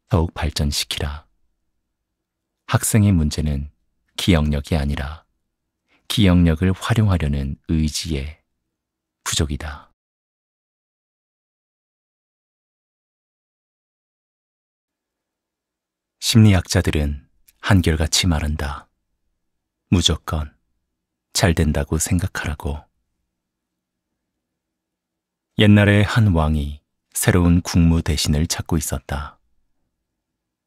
더욱 발전시키라. 학생의 문제는 기억력이 아니라 기억력을 활용하려는 의지의 부족이다. 심리학자들은 한결같이 말한다. 무조건 잘 된다고 생각하라고. 옛날에 한 왕이 새로운 국무 대신을 찾고 있었다.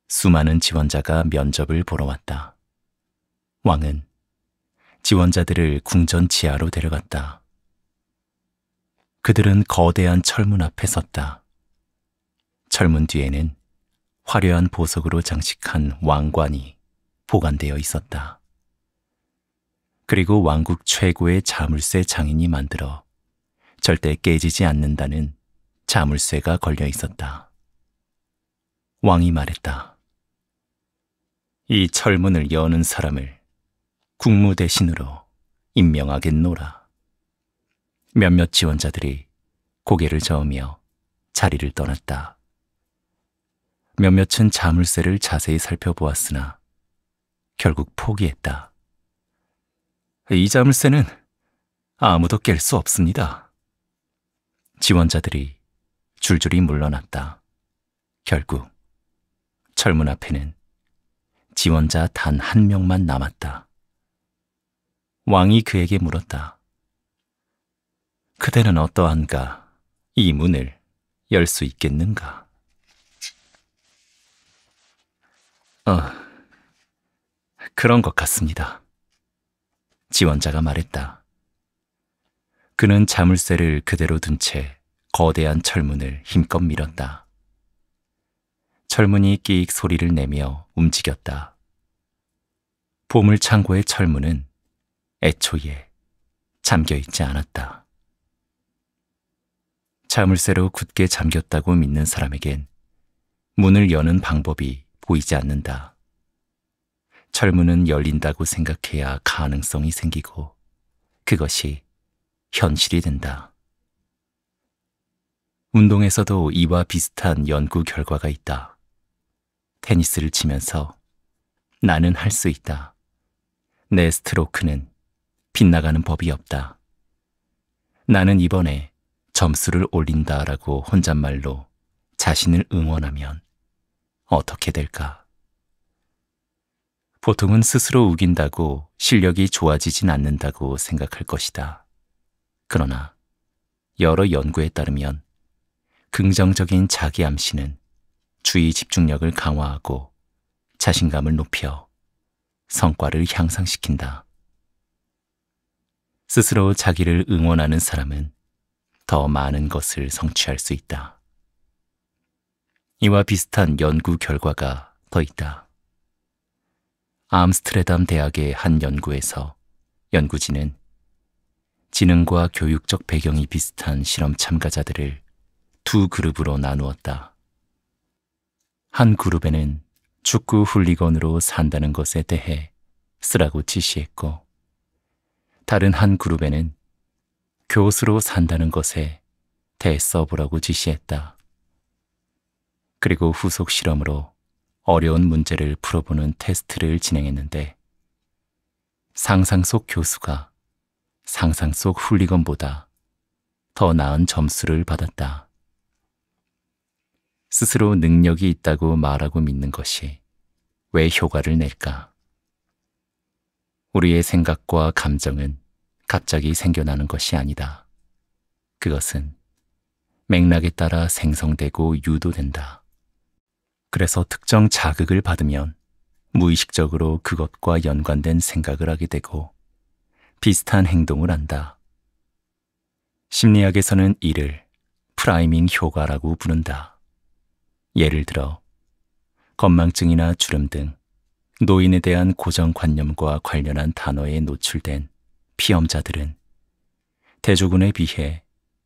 수많은 지원자가 면접을 보러 왔다. 왕은 지원자들을 궁전 지하로 데려갔다. 그들은 거대한 철문 앞에 섰다. 철문 뒤에는 화려한 보석으로 장식한 왕관이 보관되어 있었다. 그리고 왕국 최고의 자물쇠 장인이 만들어 절대 깨지지 않는다는 자물쇠가 걸려 있었다. 왕이 말했다. 이 철문을 여는 사람을 국무 대신으로 임명하겠노라. 몇몇 지원자들이 고개를 저으며 자리를 떠났다. 몇몇은 자물쇠를 자세히 살펴보았으나 결국 포기했다. 이 자물쇠는 아무도 깰 수 없습니다. 지원자들이 줄줄이 물러났다. 결국 철문 앞에는 지원자 단 한 명만 남았다. 왕이 그에게 물었다. 그대는 어떠한가? 이 문을 열 수 있겠는가? 그런 것 같습니다. 지원자가 말했다. 그는 자물쇠를 그대로 둔 채 거대한 철문을 힘껏 밀었다. 철문이 끼익 소리를 내며 움직였다. 보물창고의 철문은 애초에 잠겨있지 않았다. 자물쇠로 굳게 잠겼다고 믿는 사람에겐 문을 여는 방법이 보이지 않는다. 철문은 열린다고 생각해야 가능성이 생기고 그것이 현실이 된다. 운동에서도 이와 비슷한 연구 결과가 있다. 테니스를 치면서 나는 할 수 있다. 내 스트로크는 빗나가는 법이 없다. 나는 이번에 점수를 올린다라고 혼잣말로 자신을 응원하면 어떻게 될까? 보통은 스스로 우긴다고 실력이 좋아지진 않는다고 생각할 것이다. 그러나 여러 연구에 따르면 긍정적인 자기 암시는 주의 집중력을 강화하고 자신감을 높여 성과를 향상시킨다. 스스로 자기를 응원하는 사람은 더 많은 것을 성취할 수 있다. 이와 비슷한 연구 결과가 더 있다. 암스테르담 대학의 한 연구에서 연구진은 지능과 교육적 배경이 비슷한 실험 참가자들을 두 그룹으로 나누었다. 한 그룹에는 축구 훌리건으로 산다는 것에 대해 쓰라고 지시했고, 다른 한 그룹에는 교수로 산다는 것에 대 써보라고 지시했다. 그리고 후속 실험으로 어려운 문제를 풀어보는 테스트를 진행했는데 상상 속 교수가 상상 속 훌리건보다 더 나은 점수를 받았다. 스스로 능력이 있다고 말하고 믿는 것이 왜 효과를 낼까? 우리의 생각과 감정은 갑자기 생겨나는 것이 아니다. 그것은 맥락에 따라 생성되고 유도된다. 그래서 특정 자극을 받으면 무의식적으로 그것과 연관된 생각을 하게 되고 비슷한 행동을 한다. 심리학에서는 이를 프라이밍 효과라고 부른다. 예를 들어 건망증이나 주름 등 노인에 대한 고정관념과 관련한 단어에 노출된 피험자들은 대조군에 비해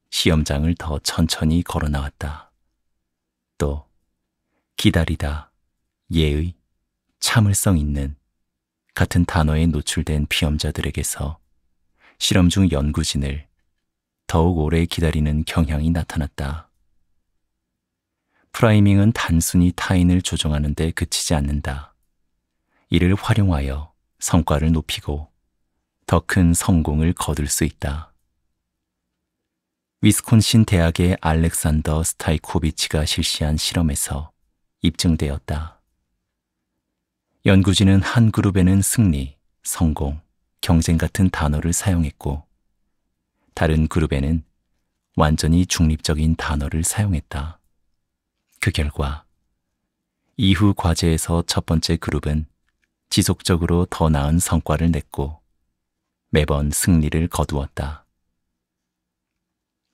시험장을 더 천천히 걸어 나왔다. 또 기다리다, 예의, 참을성 있는 같은 단어에 노출된 피험자들에게서 실험 중 연구진을 더욱 오래 기다리는 경향이 나타났다. 프라이밍은 단순히 타인을 조종하는 데 그치지 않는다. 이를 활용하여 성과를 높이고 더 큰 성공을 거둘 수 있다. 위스콘신 대학의 알렉산더 스타이코비치가 실시한 실험에서 입증되었다. 연구진은 한 그룹에는 승리, 성공, 경쟁 같은 단어를 사용했고 다른 그룹에는 완전히 중립적인 단어를 사용했다. 그 결과 이후 과제에서 첫 번째 그룹은 지속적으로 더 나은 성과를 냈고 매번 승리를 거두었다.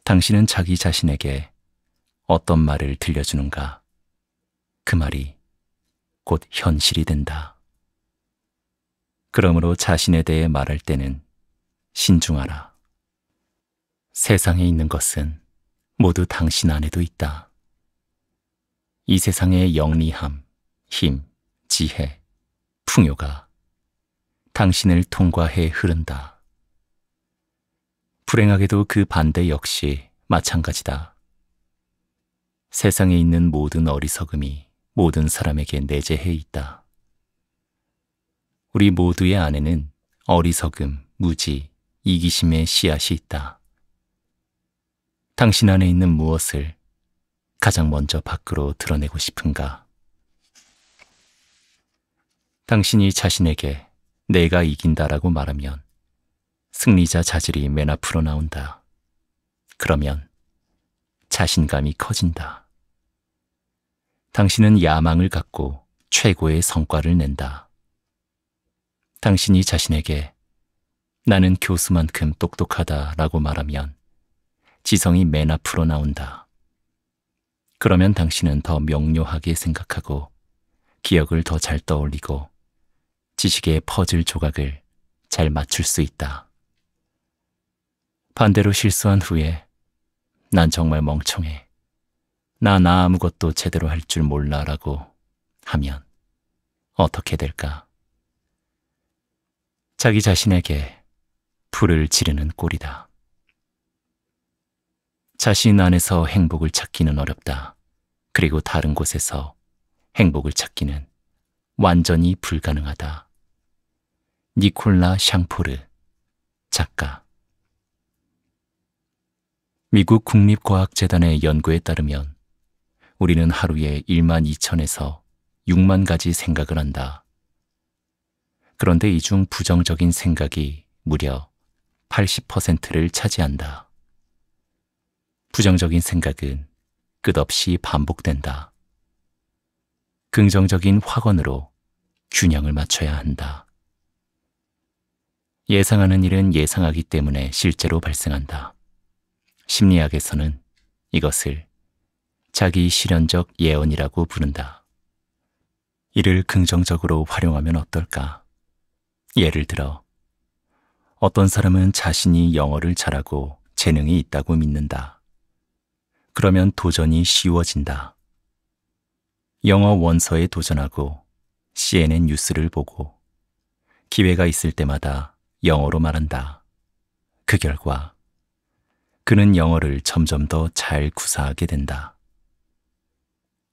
당신은 자기 자신에게 어떤 말을 들려주는가? 그 말이 곧 현실이 된다. 그러므로 자신에 대해 말할 때는 신중하라. 세상에 있는 것은 모두 당신 안에도 있다. 이 세상의 영리함, 힘, 지혜, 풍요가 당신을 통과해 흐른다. 불행하게도 그 반대 역시 마찬가지다. 세상에 있는 모든 어리석음이 모든 사람에게 내재해 있다. 우리 모두의 안에는 어리석음, 무지, 이기심의 씨앗이 있다. 당신 안에 있는 무엇을 가장 먼저 밖으로 드러내고 싶은가? 당신이 자신에게 내가 이긴다라고 말하면 승리자 자질이 맨 앞으로 나온다. 그러면 자신감이 커진다. 당신은 야망을 갖고 최고의 성과를 낸다. 당신이 자신에게 나는 교수만큼 똑똑하다라고 말하면 지성이 맨 앞으로 나온다. 그러면 당신은 더 명료하게 생각하고 기억을 더 잘 떠올리고 지식의 퍼즐 조각을 잘 맞출 수 있다. 반대로 실수한 후에 난 정말 멍청해. 나 아무것도 제대로 할 줄 몰라 라고 하면 어떻게 될까? 자기 자신에게 불을 지르는 꼴이다. 자신 안에서 행복을 찾기는 어렵다. 그리고 다른 곳에서 행복을 찾기는 완전히 불가능하다. 니콜라 샹포르, 작가. 미국 국립과학재단의 연구에 따르면 우리는 하루에 12,000에서 6만 가지 생각을 한다. 그런데 이 중 부정적인 생각이 무려 80%를 차지한다. 부정적인 생각은 끝없이 반복된다. 긍정적인 확언으로 균형을 맞춰야 한다. 예상하는 일은 예상하기 때문에 실제로 발생한다. 심리학에서는 이것을 자기 실현적 예언이라고 부른다. 이를 긍정적으로 활용하면 어떨까? 예를 들어, 어떤 사람은 자신이 영어를 잘하고 재능이 있다고 믿는다. 그러면 도전이 쉬워진다. 영어 원서에 도전하고 CNN 뉴스를 보고 기회가 있을 때마다 영어로 말한다. 그 결과 그는 영어를 점점 더 잘 구사하게 된다.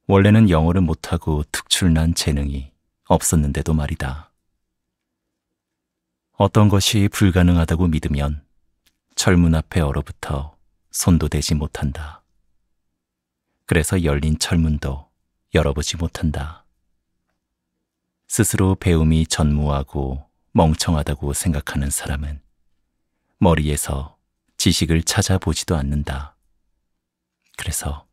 원래는 영어를 못하고 특출난 재능이 없었는데도 말이다. 어떤 것이 불가능하다고 믿으면 철문 앞에 얼어붙어 손도 대지 못한다. 그래서 열린 철문도 열어보지 못한다. 스스로 배움이 전무하고 멍청하다고 생각하는 사람은 머리에서 지식을 찾아보지도 않는다. 그래서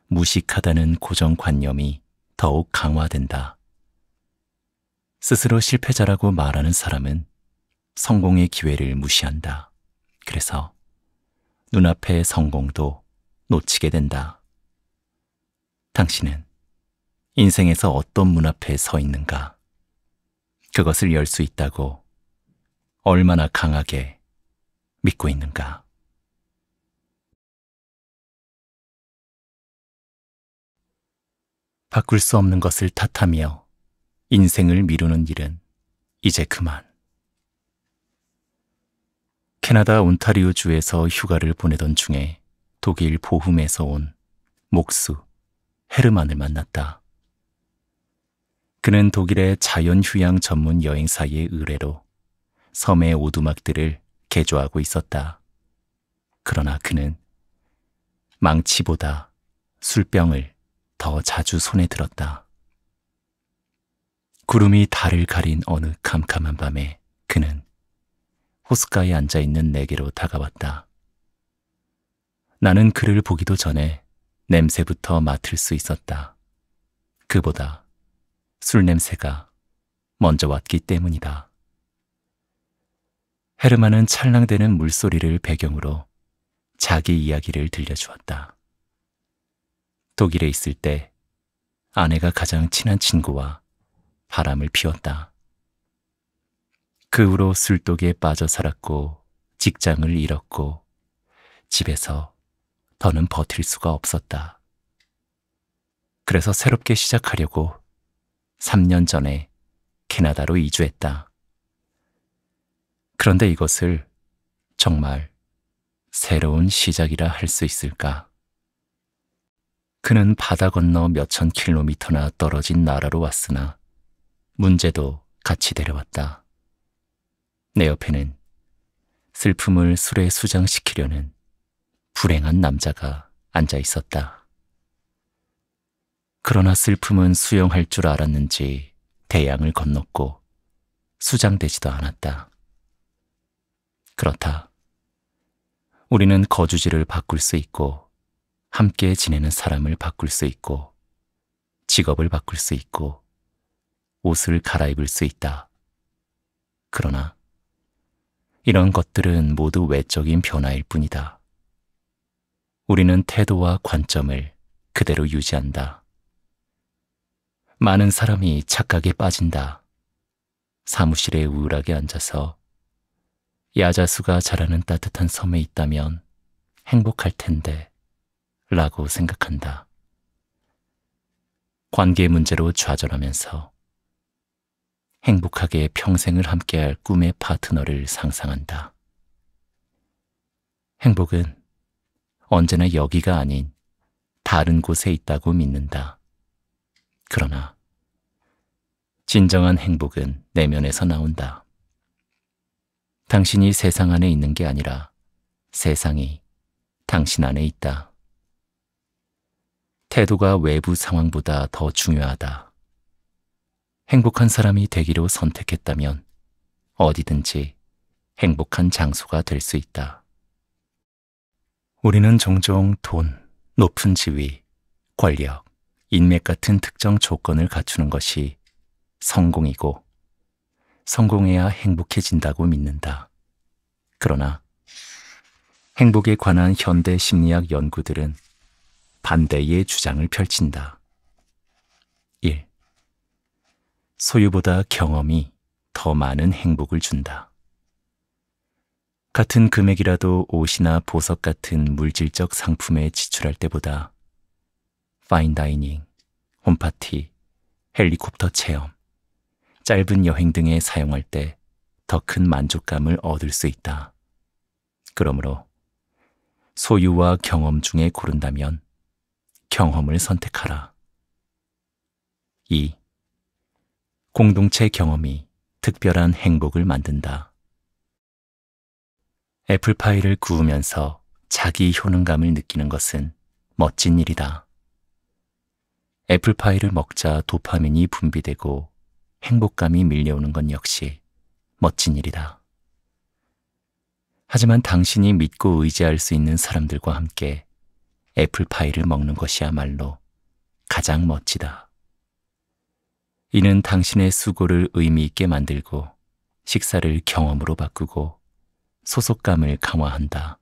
무식하다는 고정관념이 더욱 강화된다. 스스로 실패자라고 말하는 사람은 성공의 기회를 무시한다. 그래서 눈앞의 성공도 놓치게 된다. 당신은 인생에서 어떤 문 앞에 서 있는가? 그것을 열 수 있다고 얼마나 강하게 믿고 있는가? 바꿀 수 없는 것을 탓하며 인생을 미루는 일은 이제 그만. 캐나다 온타리오주에서 휴가를 보내던 중에 독일 보훔에서 온 목수 헤르만을 만났다. 그는 독일의 자연휴양 전문 여행사의 의뢰로 섬의 오두막들을 개조하고 있었다. 그러나 그는 망치보다 술병을 더 자주 손에 들었다. 구름이 달을 가린 어느 캄캄한 밤에 그는 호숫가에 앉아있는 내게로 다가왔다. 나는 그를 보기도 전에 냄새부터 맡을 수 있었다. 그보다 술 냄새가 먼저 왔기 때문이다. 헤르만은 찰랑대는 물소리를 배경으로 자기 이야기를 들려주었다. 독일에 있을 때 아내가 가장 친한 친구와 바람을 피웠다. 그 후로 술독에 빠져 살았고 직장을 잃었고 집에서 더는 버틸 수가 없었다. 그래서 새롭게 시작하려고 3년 전에 캐나다로 이주했다. 그런데 이것을 정말 새로운 시작이라 할 수 있을까? 그는 바다 건너 몇천 킬로미터나 떨어진 나라로 왔으나 문제도 같이 데려왔다. 내 옆에는 슬픔을 술에 수장시키려는 불행한 남자가 앉아 있었다. 그러나 슬픔은 수용할 줄 알았는지 대양을 건넜고 수장되지도 않았다. 그렇다. 우리는 거주지를 바꿀 수 있고 함께 지내는 사람을 바꿀 수 있고 직업을 바꿀 수 있고 옷을 갈아입을 수 있다. 그러나 이런 것들은 모두 외적인 변화일 뿐이다. 우리는 태도와 관점을 그대로 유지한다. 많은 사람이 착각에 빠진다. 사무실에 우울하게 앉아서 야자수가 자라는 따뜻한 섬에 있다면 행복할 텐데 라고 생각한다. 관계 문제로 좌절하면서 행복하게 평생을 함께할 꿈의 파트너를 상상한다. 행복은 언제나 여기가 아닌 다른 곳에 있다고 믿는다. 그러나 진정한 행복은 내면에서 나온다. 당신이 세상 안에 있는 게 아니라 세상이 당신 안에 있다. 태도가 외부 상황보다 더 중요하다. 행복한 사람이 되기로 선택했다면 어디든지 행복한 장소가 될 수 있다. 우리는 종종 돈, 높은 지위, 권력, 인맥 같은 특정 조건을 갖추는 것이 성공이고 성공해야 행복해진다고 믿는다. 그러나 행복에 관한 현대 심리학 연구들은 반대의 주장을 펼친다. 1. 소유보다 경험이 더 많은 행복을 준다. 같은 금액이라도 옷이나 보석 같은 물질적 상품에 지출할 때보다 파인다이닝, 홈파티, 헬리콥터 체험, 짧은 여행 등에 사용할 때 더 큰 만족감을 얻을 수 있다. 그러므로 소유와 경험 중에 고른다면 경험을 선택하라. 2. 공동체 경험이 특별한 행복을 만든다. 애플파이를 구우면서 자기 효능감을 느끼는 것은 멋진 일이다. 애플파이를 먹자 도파민이 분비되고 행복감이 밀려오는 건 역시 멋진 일이다. 하지만 당신이 믿고 의지할 수 있는 사람들과 함께 애플파이를 먹는 것이야말로 가장 멋지다. 이는 당신의 수고를 의미 있게 만들고 식사를 경험으로 바꾸고 소속감을 강화한다.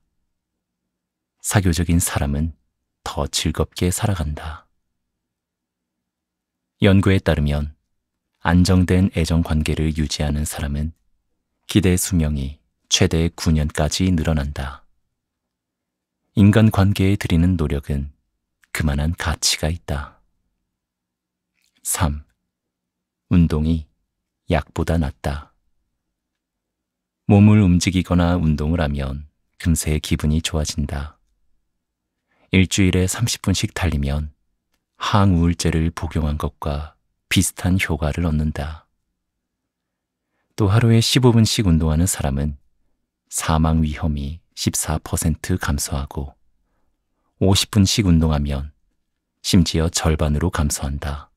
사교적인 사람은 더 즐겁게 살아간다. 연구에 따르면 안정된 애정 관계를 유지하는 사람은 기대 수명이 최대 9년까지 늘어난다. 인간 관계에 들이는 노력은 그만한 가치가 있다. 3. 운동이 약보다 낫다. 몸을 움직이거나 운동을 하면 금세 기분이 좋아진다. 일주일에 30분씩 달리면 항우울제를 복용한 것과 비슷한 효과를 얻는다. 또 하루에 15분씩 운동하는 사람은 사망 위험이 14% 감소하고 50분씩 운동하면 심지어 절반으로 감소한다.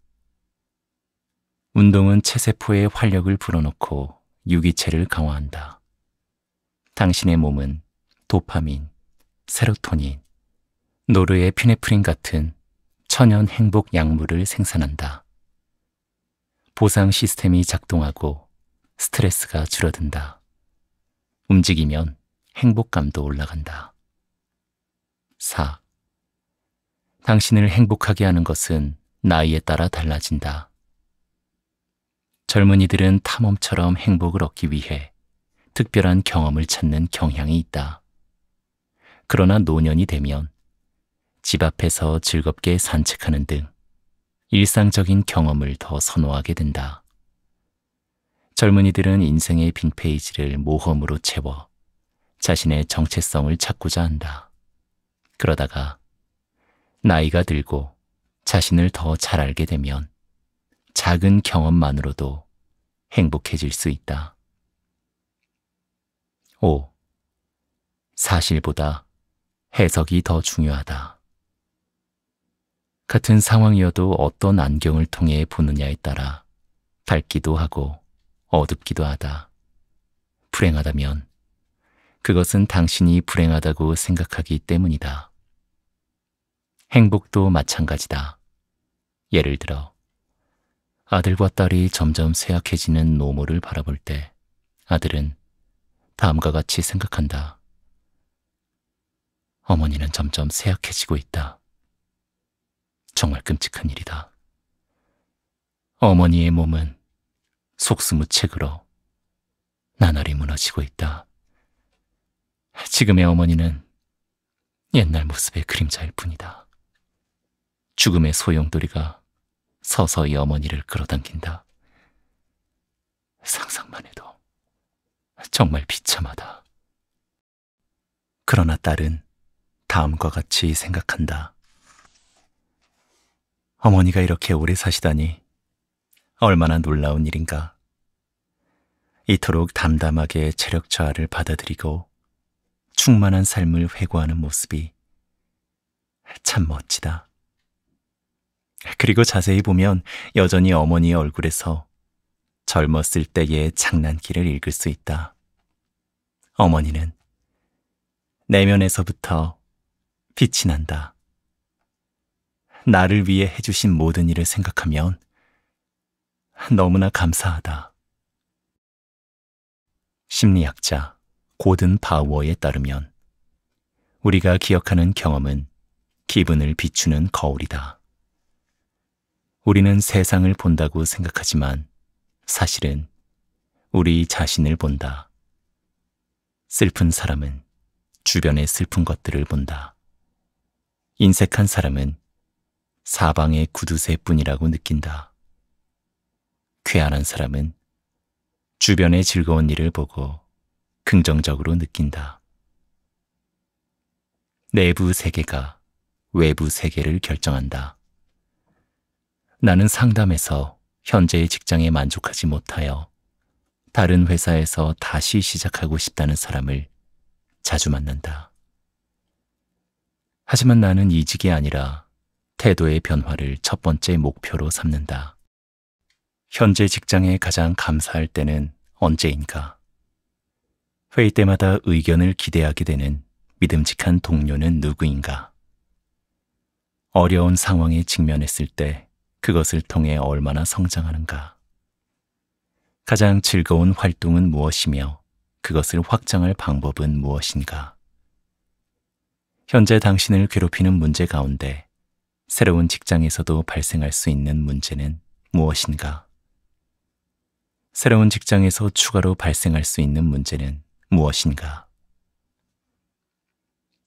운동은 체세포의 활력을 불어넣고 유기체를 강화한다. 당신의 몸은 도파민, 세로토닌, 노르에피네프린 같은 천연 행복 약물을 생산한다. 보상 시스템이 작동하고 스트레스가 줄어든다. 움직이면 행복감도 올라간다. 4. 당신을 행복하게 하는 것은 나이에 따라 달라진다. 젊은이들은 탐험처럼 행복을 얻기 위해 특별한 경험을 찾는 경향이 있다. 그러나 노년이 되면 집 앞에서 즐겁게 산책하는 등 일상적인 경험을 더 선호하게 된다. 젊은이들은 인생의 빈 페이지를 모험으로 채워 자신의 정체성을 찾고자 한다. 그러다가 나이가 들고 자신을 더 잘 알게 되면 작은 경험만으로도 행복해질 수 있다. 5. 사실보다 해석이 더 중요하다. 같은 상황이어도 어떤 안경을 통해 보느냐에 따라 밝기도 하고 어둡기도 하다. 불행하다면 그것은 당신이 불행하다고 생각하기 때문이다. 행복도 마찬가지다. 예를 들어 아들과 딸이 점점 쇠약해지는 노모를 바라볼 때 아들은 다음과 같이 생각한다. 어머니는 점점 쇠약해지고 있다. 정말 끔찍한 일이다. 어머니의 몸은 속수무책으로 나날이 무너지고 있다. 지금의 어머니는 옛날 모습의 그림자일 뿐이다. 죽음의 소용돌이가 서서히 어머니를 끌어당긴다. 상상만 해도 정말 비참하다. 그러나 딸은 다음과 같이 생각한다. 어머니가 이렇게 오래 사시다니 얼마나 놀라운 일인가. 이토록 담담하게 체력 저하를 받아들이고 충만한 삶을 회고하는 모습이 참 멋지다. 그리고 자세히 보면 여전히 어머니의 얼굴에서 젊었을 때의 장난기를 읽을 수 있다. 어머니는 내면에서부터 빛이 난다. 나를 위해 해주신 모든 일을 생각하면 너무나 감사하다. 심리학자 고든 바우어에 따르면 우리가 기억하는 경험은 기분을 비추는 거울이다. 우리는 세상을 본다고 생각하지만 사실은 우리 자신을 본다. 슬픈 사람은 주변의 슬픈 것들을 본다. 인색한 사람은 사방의 구두쇠뿐이라고 느낀다. 쾌활한 사람은 주변의 즐거운 일을 보고 긍정적으로 느낀다. 내부 세계가 외부 세계를 결정한다. 나는 상담에서 현재의 직장에 만족하지 못하여 다른 회사에서 다시 시작하고 싶다는 사람을 자주 만난다. 하지만 나는 이직이 아니라 태도의 변화를 첫 번째 목표로 삼는다. 현재 직장에 가장 감사할 때는 언제인가? 회의 때마다 의견을 기대하게 되는 믿음직한 동료는 누구인가? 어려운 상황에 직면했을 때 그것을 통해 얼마나 성장하는가? 가장 즐거운 활동은 무엇이며 그것을 확장할 방법은 무엇인가? 현재 당신을 괴롭히는 문제 가운데 새로운 직장에서도 발생할 수 있는 문제는 무엇인가? 새로운 직장에서 추가로 발생할 수 있는 문제는 무엇인가?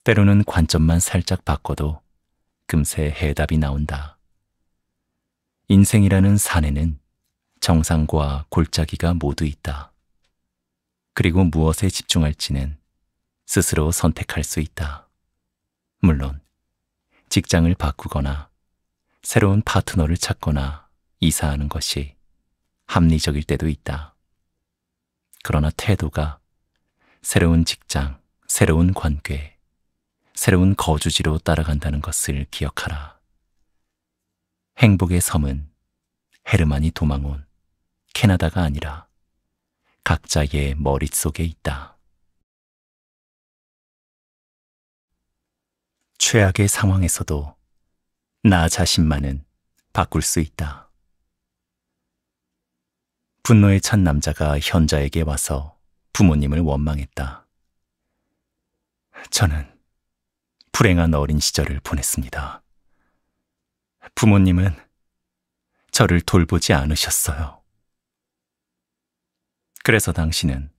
때로는 관점만 살짝 바꿔도 금세 해답이 나온다. 인생이라는 산에는 정상과 골짜기가 모두 있다. 그리고 무엇에 집중할지는 스스로 선택할 수 있다. 물론 직장을 바꾸거나 새로운 파트너를 찾거나 이사하는 것이 합리적일 때도 있다. 그러나 태도가 새로운 직장, 새로운 관계, 새로운 거주지로 따라간다는 것을 기억하라. 행복의 섬은 헤르만이 도망온 캐나다가 아니라 각자의 머릿속에 있다. 최악의 상황에서도 나 자신만은 바꿀 수 있다. 분노에 찬 남자가 현자에게 와서 부모님을 원망했다. 저는 불행한 어린 시절을 보냈습니다. 부모님은 저를 돌보지 않으셨어요. 그래서 당신은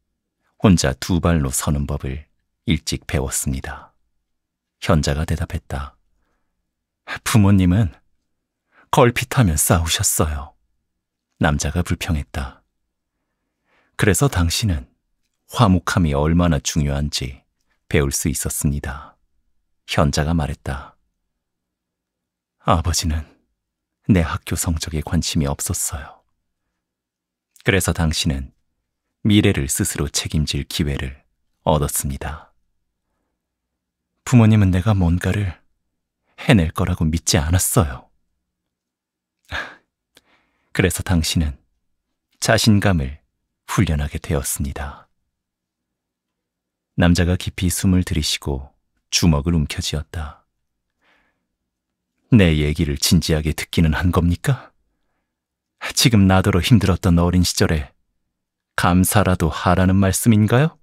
혼자 두 발로 서는 법을 일찍 배웠습니다. 현자가 대답했다. 부모님은 걸핏하면 싸우셨어요. 남자가 불평했다. 그래서 당신은 화목함이 얼마나 중요한지 배울 수 있었습니다. 현자가 말했다. 아버지는 내 학교 성적에 관심이 없었어요. 그래서 당신은 미래를 스스로 책임질 기회를 얻었습니다. 부모님은 내가 뭔가를 해낼 거라고 믿지 않았어요. 그래서 당신은 자신감을 훈련하게 되었습니다. 남자가 깊이 숨을 들이쉬고 주먹을 움켜쥐었다. 내 얘기를 진지하게 듣기는 한 겁니까? 지금 나더러 힘들었던 어린 시절에 감사라도 하라는 말씀인가요?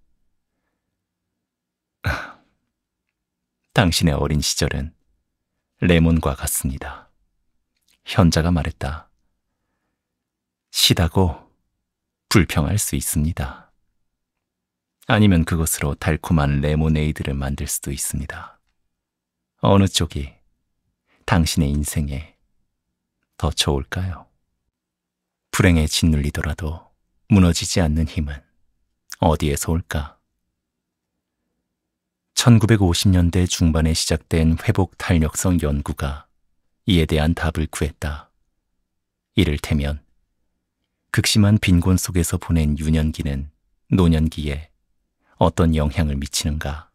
당신의 어린 시절은 레몬과 같습니다. 현자가 말했다. 시다고 불평할 수 있습니다. 아니면 그것으로 달콤한 레모네이드를 만들 수도 있습니다. 어느 쪽이 당신의 인생에 더 좋을까요? 불행에 짓눌리더라도 무너지지 않는 힘은 어디에서 올까? 1950년대 중반에 시작된 회복 탄력성 연구가 이에 대한 답을 구했다. 이를테면 극심한 빈곤 속에서 보낸 유년기는 노년기에 어떤 영향을 미치는가?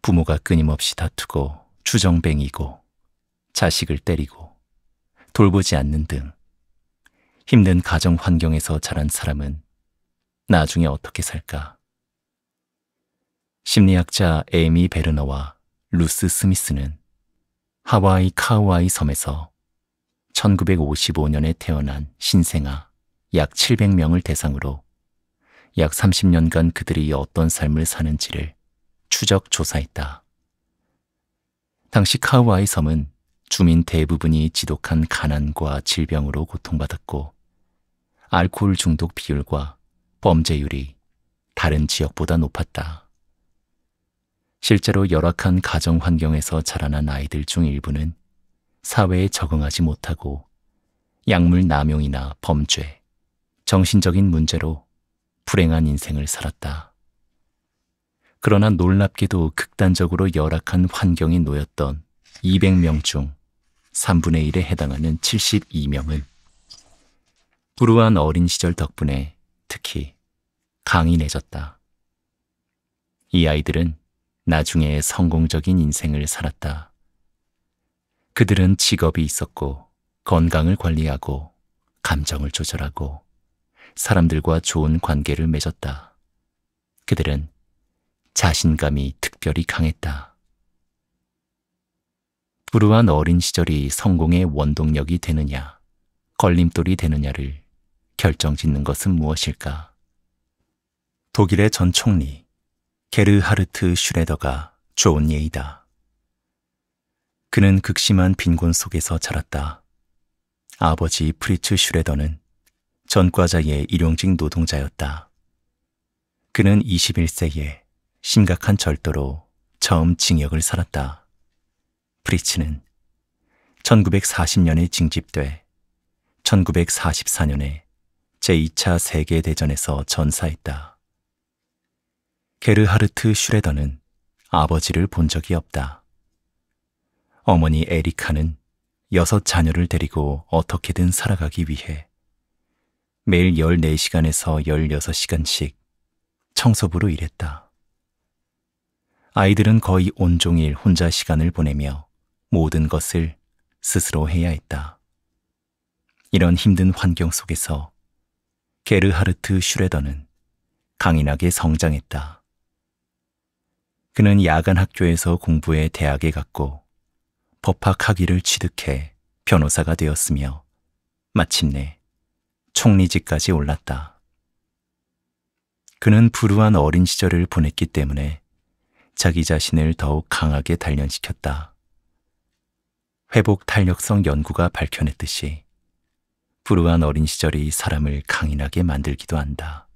부모가 끊임없이 다투고 주정뱅이고 자식을 때리고 돌보지 않는 등 힘든 가정 환경에서 자란 사람은 나중에 어떻게 살까? 심리학자 에이미 베르너와 루스 스미스는 하와이 카우아이 섬에서 1955년에 태어난 신생아 약 700명을 대상으로 약 30년간 그들이 어떤 삶을 사는지를 추적 조사했다. 당시 카우아이 섬은 주민 대부분이 지독한 가난과 질병으로 고통받았고 알코올 중독 비율과 범죄율이 다른 지역보다 높았다. 실제로 열악한 가정 환경에서 자라난 아이들 중 일부는 사회에 적응하지 못하고 약물 남용이나 범죄, 정신적인 문제로 불행한 인생을 살았다. 그러나 놀랍게도 극단적으로 열악한 환경에 놓였던 200명 중 3분의 1에 해당하는 72명은 불우한 어린 시절 덕분에 특히 강인해졌다. 이 아이들은 나중에 성공적인 인생을 살았다. 그들은 직업이 있었고 건강을 관리하고 감정을 조절하고 사람들과 좋은 관계를 맺었다. 그들은 자신감이 특별히 강했다. 불우한 어린 시절이 성공의 원동력이 되느냐, 걸림돌이 되느냐를 결정짓는 것은 무엇일까? 독일의 전 총리 게르하르트 슈레더가 좋은 예이다. 그는 극심한 빈곤 속에서 자랐다. 아버지 프리츠 슈레더는 전과자의 일용직 노동자였다. 그는 21세에 심각한 절도로 처음 징역을 살았다. 프리츠는 1940년에 징집돼 1944년에 제2차 세계대전에서 전사했다. 게르하르트 슈레더는 아버지를 본 적이 없다. 어머니 에리카는 6 자녀를 데리고 어떻게든 살아가기 위해 매일 14시간에서 16시간씩 청소부로 일했다. 아이들은 거의 온종일 혼자 시간을 보내며 모든 것을 스스로 해야 했다. 이런 힘든 환경 속에서 게르하르트 슈레더는 강인하게 성장했다. 그는 야간 학교에서 공부해 대학에 갔고 법학 학위를 취득해 변호사가 되었으며 마침내 총리직까지 올랐다. 그는 불우한 어린 시절을 보냈기 때문에 자기 자신을 더욱 강하게 단련시켰다. 회복 탄력성 연구가 밝혀냈듯이 불우한 어린 시절이 사람을 강인하게 만들기도 한다.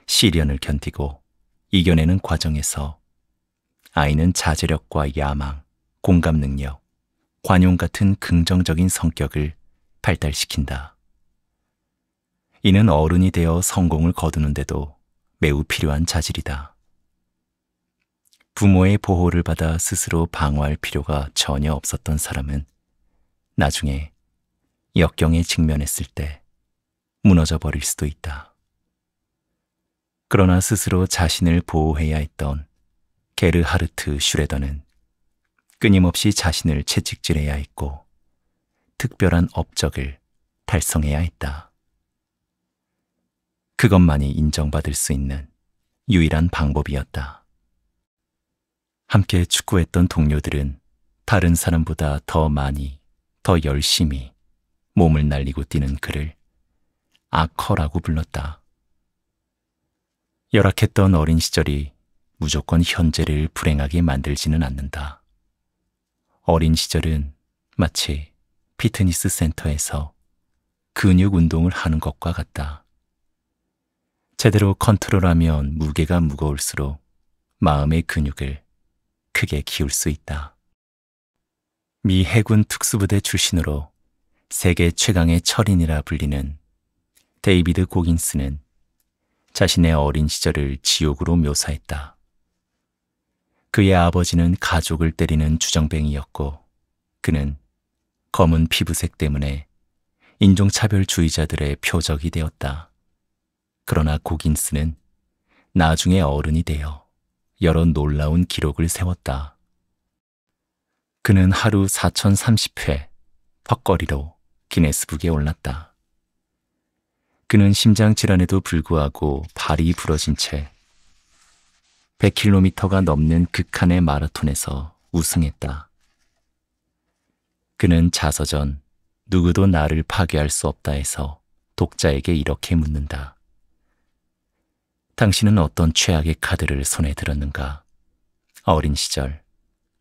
시련을 견디고 이겨내는 과정에서 아이는 자제력과 야망, 공감 능력, 관용 같은 긍정적인 성격을 발달시킨다. 이는 어른이 되어 성공을 거두는데도 매우 필요한 자질이다. 부모의 보호를 받아 스스로 방어할 필요가 전혀 없었던 사람은 나중에 역경에 직면했을 때 무너져 버릴 수도 있다. 그러나 스스로 자신을 보호해야 했던 게르하르트 슈레더는 끊임없이 자신을 채찍질해야 했고 특별한 업적을 달성해야 했다. 그것만이 인정받을 수 있는 유일한 방법이었다. 함께 축구했던 동료들은 다른 사람보다 더 많이, 더 열심히 몸을 날리고 뛰는 그를 아커라고 불렀다. 열악했던 어린 시절이 무조건 현재를 불행하게 만들지는 않는다. 어린 시절은 마치 피트니스 센터에서 근육 운동을 하는 것과 같다. 제대로 컨트롤하면 무게가 무거울수록 마음의 근육을 크게 키울 수 있다. 미 해군 특수부대 출신으로 세계 최강의 철인이라 불리는 데이비드 고긴스는 자신의 어린 시절을 지옥으로 묘사했다. 그의 아버지는 가족을 때리는 주정뱅이였고 그는 검은 피부색 때문에 인종차별주의자들의 표적이 되었다. 그러나 고긴스는 나중에 어른이 되어 여러 놀라운 기록을 세웠다. 그는 하루 4030회 턱걸이로 기네스북에 올랐다. 그는 심장질환에도 불구하고 발이 부러진 채 100km가 넘는 극한의 마라톤에서 우승했다. 그는 자서전 누구도 나를 파괴할 수 없다 해서 독자에게 이렇게 묻는다. 당신은 어떤 최악의 카드를 손에 들었는가? 어린 시절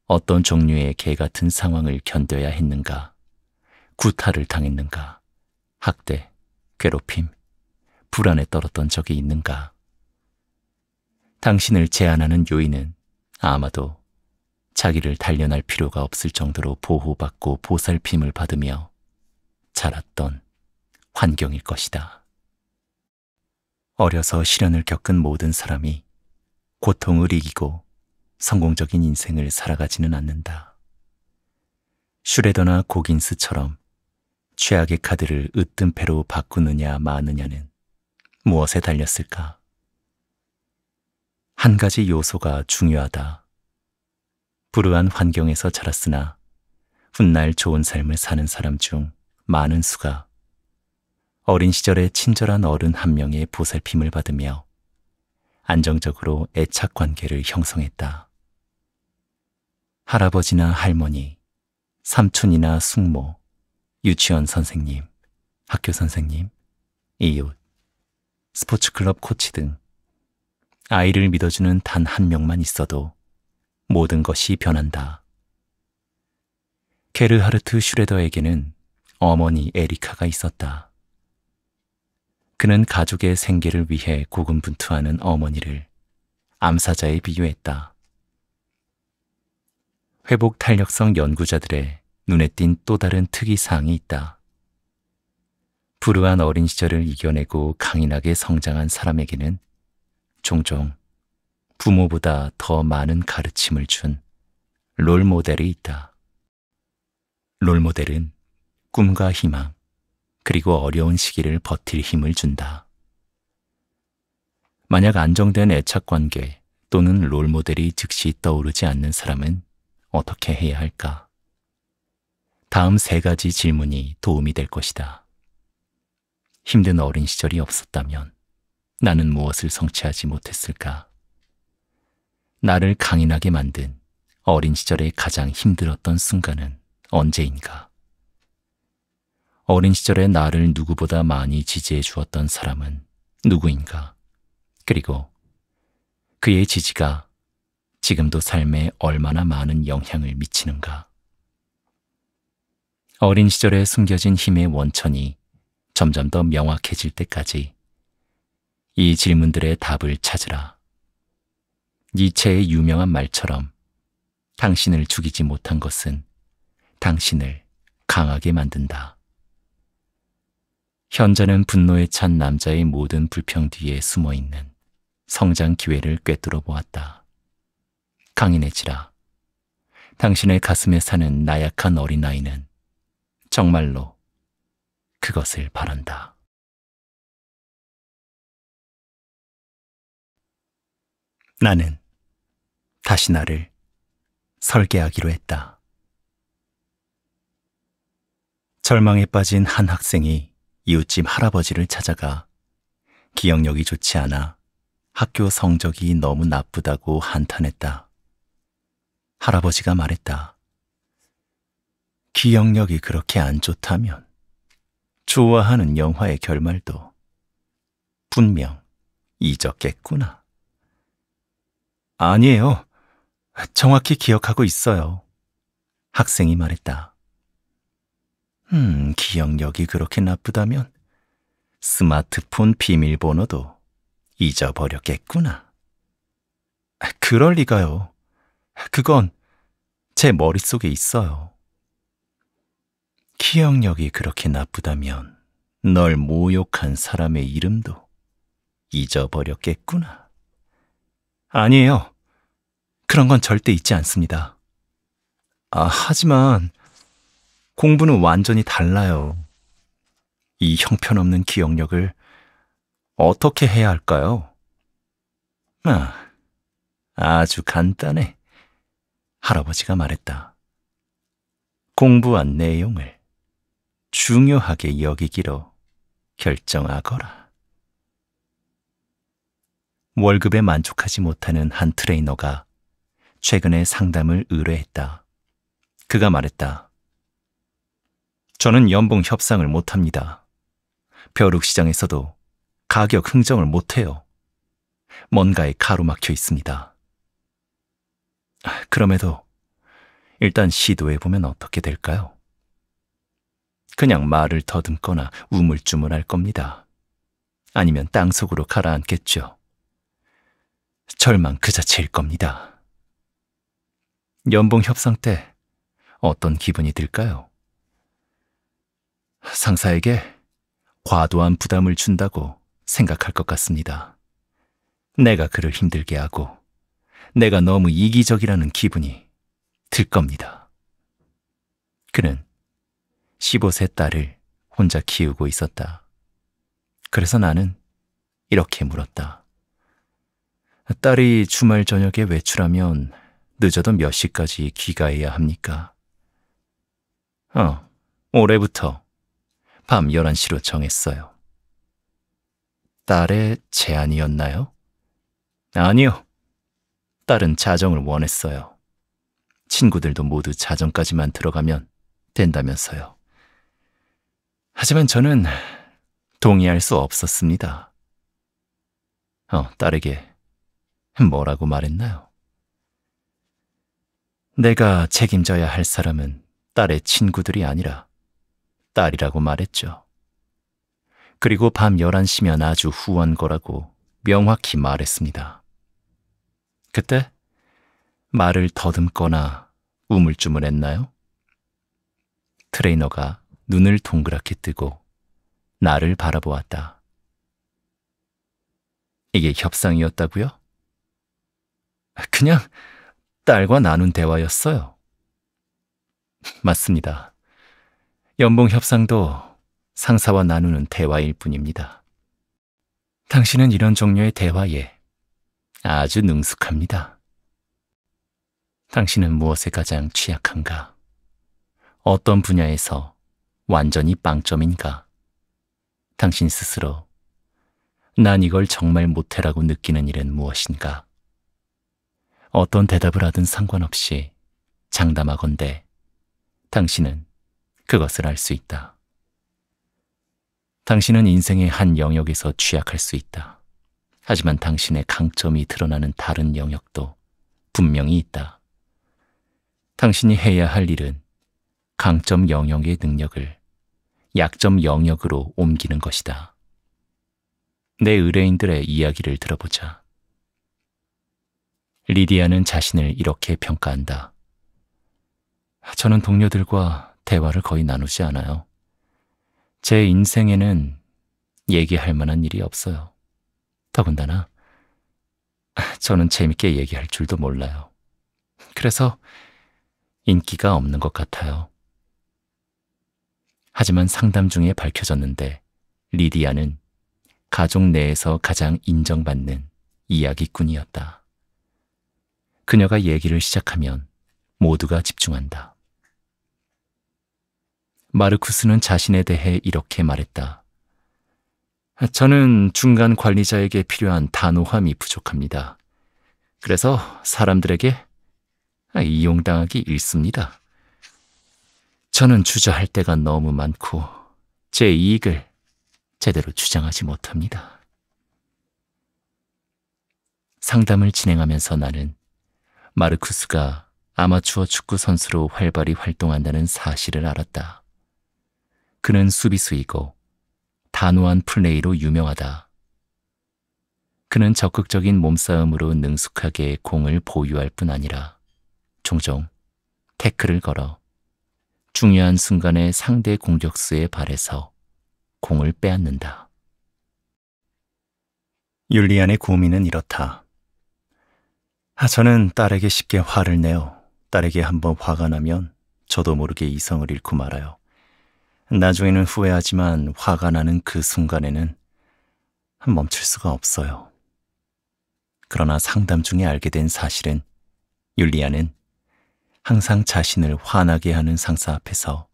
어떤 종류의 개 같은 상황을 견뎌야 했는가? 구타를 당했는가? 학대, 괴롭힘, 불안에 떨었던 적이 있는가? 당신을 제한하는 요인은 아마도 자기를 단련할 필요가 없을 정도로 보호받고 보살핌을 받으며 자랐던 환경일 것이다. 어려서 시련을 겪은 모든 사람이 고통을 이기고 성공적인 인생을 살아가지는 않는다. 슈레더나 고긴스처럼 최악의 카드를 으뜸 패로 바꾸느냐 마느냐는 무엇에 달렸을까? 한 가지 요소가 중요하다. 불우한 환경에서 자랐으나 훗날 좋은 삶을 사는 사람 중 많은 수가 어린 시절에 친절한 어른 한 명의 보살핌을 받으며 안정적으로 애착 관계를 형성했다. 할아버지나 할머니, 삼촌이나 숙모, 유치원 선생님, 학교 선생님, 이웃, 스포츠클럽 코치 등 아이를 믿어주는 단 한 명만 있어도 모든 것이 변한다. 게르하르트 슈레더에게는 어머니 에리카가 있었다. 그는 가족의 생계를 위해 고군분투하는 어머니를 암사자에 비유했다. 회복 탄력성 연구자들의 눈에 띈 또 다른 특이사항이 있다. 불우한 어린 시절을 이겨내고 강인하게 성장한 사람에게는 종종 부모보다 더 많은 가르침을 준 롤모델이 있다. 롤모델은 꿈과 희망, 그리고 어려운 시기를 버틸 힘을 준다. 만약 안정된 애착관계 또는 롤모델이 즉시 떠오르지 않는 사람은 어떻게 해야 할까? 다음 3가지 질문이 도움이 될 것이다. 힘든 어린 시절이 없었다면 나는 무엇을 성취하지 못했을까? 나를 강인하게 만든 어린 시절의 가장 힘들었던 순간은 언제인가? 어린 시절에 나를 누구보다 많이 지지해 주었던 사람은 누구인가? 그리고 그의 지지가 지금도 삶에 얼마나 많은 영향을 미치는가? 어린 시절에 숨겨진 힘의 원천이 점점 더 명확해질 때까지 이 질문들의 답을 찾으라. 니체의 유명한 말처럼 당신을 죽이지 못한 것은 당신을 강하게 만든다. 현자는 분노에 찬 남자의 모든 불평 뒤에 숨어있는 성장 기회를 꿰뚫어 보았다. 강인해지라. 당신의 가슴에 사는 나약한 어린아이는 정말로 그것을 바란다. 나는 다시 나를 설계하기로 했다. 절망에 빠진 한 학생이 이웃집 할아버지를 찾아가 기억력이 좋지 않아 학교 성적이 너무 나쁘다고 한탄했다. 할아버지가 말했다. 기억력이 그렇게 안 좋다면 좋아하는 영화의 결말도 분명 잊었겠구나. 아니에요. 정확히 기억하고 있어요. 학생이 말했다. 기억력이 그렇게 나쁘다면 스마트폰 비밀번호도 잊어버렸겠구나. 그럴 리가요. 그건 제 머릿속에 있어요. 기억력이 그렇게 나쁘다면 널 모욕한 사람의 이름도 잊어버렸겠구나. 아니에요. 그런 건 절대 잊지 않습니다. 하지만 공부는 완전히 달라요. 이 형편없는 기억력을 어떻게 해야 할까요? 아주 간단해. 할아버지가 말했다. 공부한 내용을 중요하게 여기기로 결정하거라. 월급에 만족하지 못하는 한 트레이너가 최근에 상담을 의뢰했다. 그가 말했다. 저는 연봉 협상을 못합니다. 벼룩시장에서도 가격 흥정을 못해요. 뭔가에 가로막혀 있습니다. 그럼에도 일단 시도해보면 어떻게 될까요? 그냥 말을 더듬거나 우물쭈물할 겁니다. 아니면 땅속으로 가라앉겠죠. 절망 그 자체일 겁니다. 연봉 협상 때 어떤 기분이 들까요? 상사에게 과도한 부담을 준다고 생각할 것 같습니다. 내가 그를 힘들게 하고 내가 너무 이기적이라는 기분이 들 겁니다. 그는 15세 딸을 혼자 키우고 있었다. 그래서 나는 이렇게 물었다. 딸이 주말 저녁에 외출하면 늦어도 몇 시까지 귀가해야 합니까? 올해부터 밤 11시로 정했어요. 딸의 제안이었나요? 아니요. 딸은 자정을 원했어요. 친구들도 모두 자정까지만 들어가면 된다면서요. 하지만 저는 동의할 수 없었습니다. 딸에게 뭐라고 말했나요? 내가 책임져야 할 사람은 딸의 친구들이 아니라 딸이라고 말했죠. 그리고 밤 11시면 아주 후한 거라고 명확히 말했습니다. 그때 말을 더듬거나 우물쭈물했나요? 트레이너가 눈을 동그랗게 뜨고 나를 바라보았다. 이게 협상이었다고요? 그냥 딸과 나눈 대화였어요. 맞습니다. 연봉 협상도 상사와 나누는 대화일 뿐입니다. 당신은 이런 종류의 대화에 아주 능숙합니다. 당신은 무엇에 가장 취약한가? 어떤 분야에서 완전히 빵점인가? 당신 스스로 난 이걸 정말 못해라고 느끼는 일은 무엇인가? 어떤 대답을 하든 상관없이 장담하건대 당신은 그것을 알 수 있다. 당신은 인생의 한 영역에서 취약할 수 있다. 하지만 당신의 강점이 드러나는 다른 영역도 분명히 있다. 당신이 해야 할 일은 강점 영역의 능력을 약점 영역으로 옮기는 것이다. 내 의뢰인들의 이야기를 들어보자. 리디아는 자신을 이렇게 평가한다. 저는 동료들과 대화를 거의 나누지 않아요. 제 인생에는 얘기할 만한 일이 없어요. 더군다나 저는 재밌게 얘기할 줄도 몰라요. 그래서 인기가 없는 것 같아요. 하지만 상담 중에 밝혀졌는데 리디아는 가족 내에서 가장 인정받는 이야기꾼이었다. 그녀가 얘기를 시작하면 모두가 집중한다. 마르쿠스는 자신에 대해 이렇게 말했다. 저는 중간 관리자에게 필요한 단호함이 부족합니다. 그래서 사람들에게 이용당하기 일쑤입니다. 저는 주저할 때가 너무 많고 제 이익을 제대로 주장하지 못합니다. 상담을 진행하면서 나는 마르쿠스가 아마추어 축구 선수로 활발히 활동한다는 사실을 알았다. 그는 수비수이고 단호한 플레이로 유명하다. 그는 적극적인 몸싸움으로 능숙하게 공을 보유할 뿐 아니라 종종 태클을 걸어 중요한 순간에 상대 공격수의 발에서 공을 빼앗는다. 율리안의 고민은 이렇다. 저는 딸에게 쉽게 화를 내요. 딸에게 한번 화가 나면 저도 모르게 이성을 잃고 말아요. 나중에는 후회하지만 화가 나는 그 순간에는 멈출 수가 없어요. 그러나 상담 중에 알게 된 사실은 율리아는 항상 자신을 화나게 하는 상사 앞에서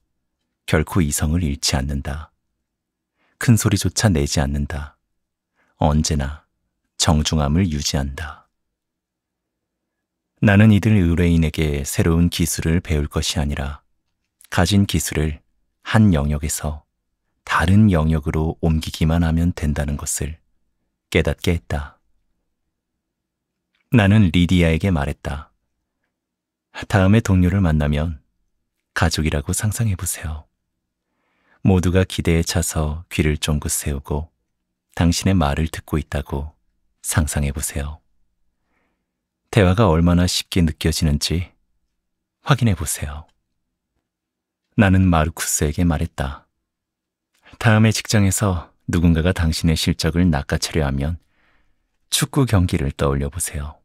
결코 이성을 잃지 않는다. 큰 소리조차 내지 않는다. 언제나 정중함을 유지한다. 나는 이들 의뢰인에게 새로운 기술을 배울 것이 아니라 가진 기술을 한 영역에서 다른 영역으로 옮기기만 하면 된다는 것을 깨닫게 했다. 나는 리디아에게 말했다. 다음에 동료를 만나면 가족이라고 상상해보세요. 모두가 기대에 차서 귀를 쫑긋 세우고 당신의 말을 듣고 있다고 상상해보세요. 대화가 얼마나 쉽게 느껴지는지 확인해보세요. 나는 마르쿠스에게 말했다. 다음에 직장에서 누군가가 당신의 실적을 낚아채려 하면 축구 경기를 떠올려 보세요.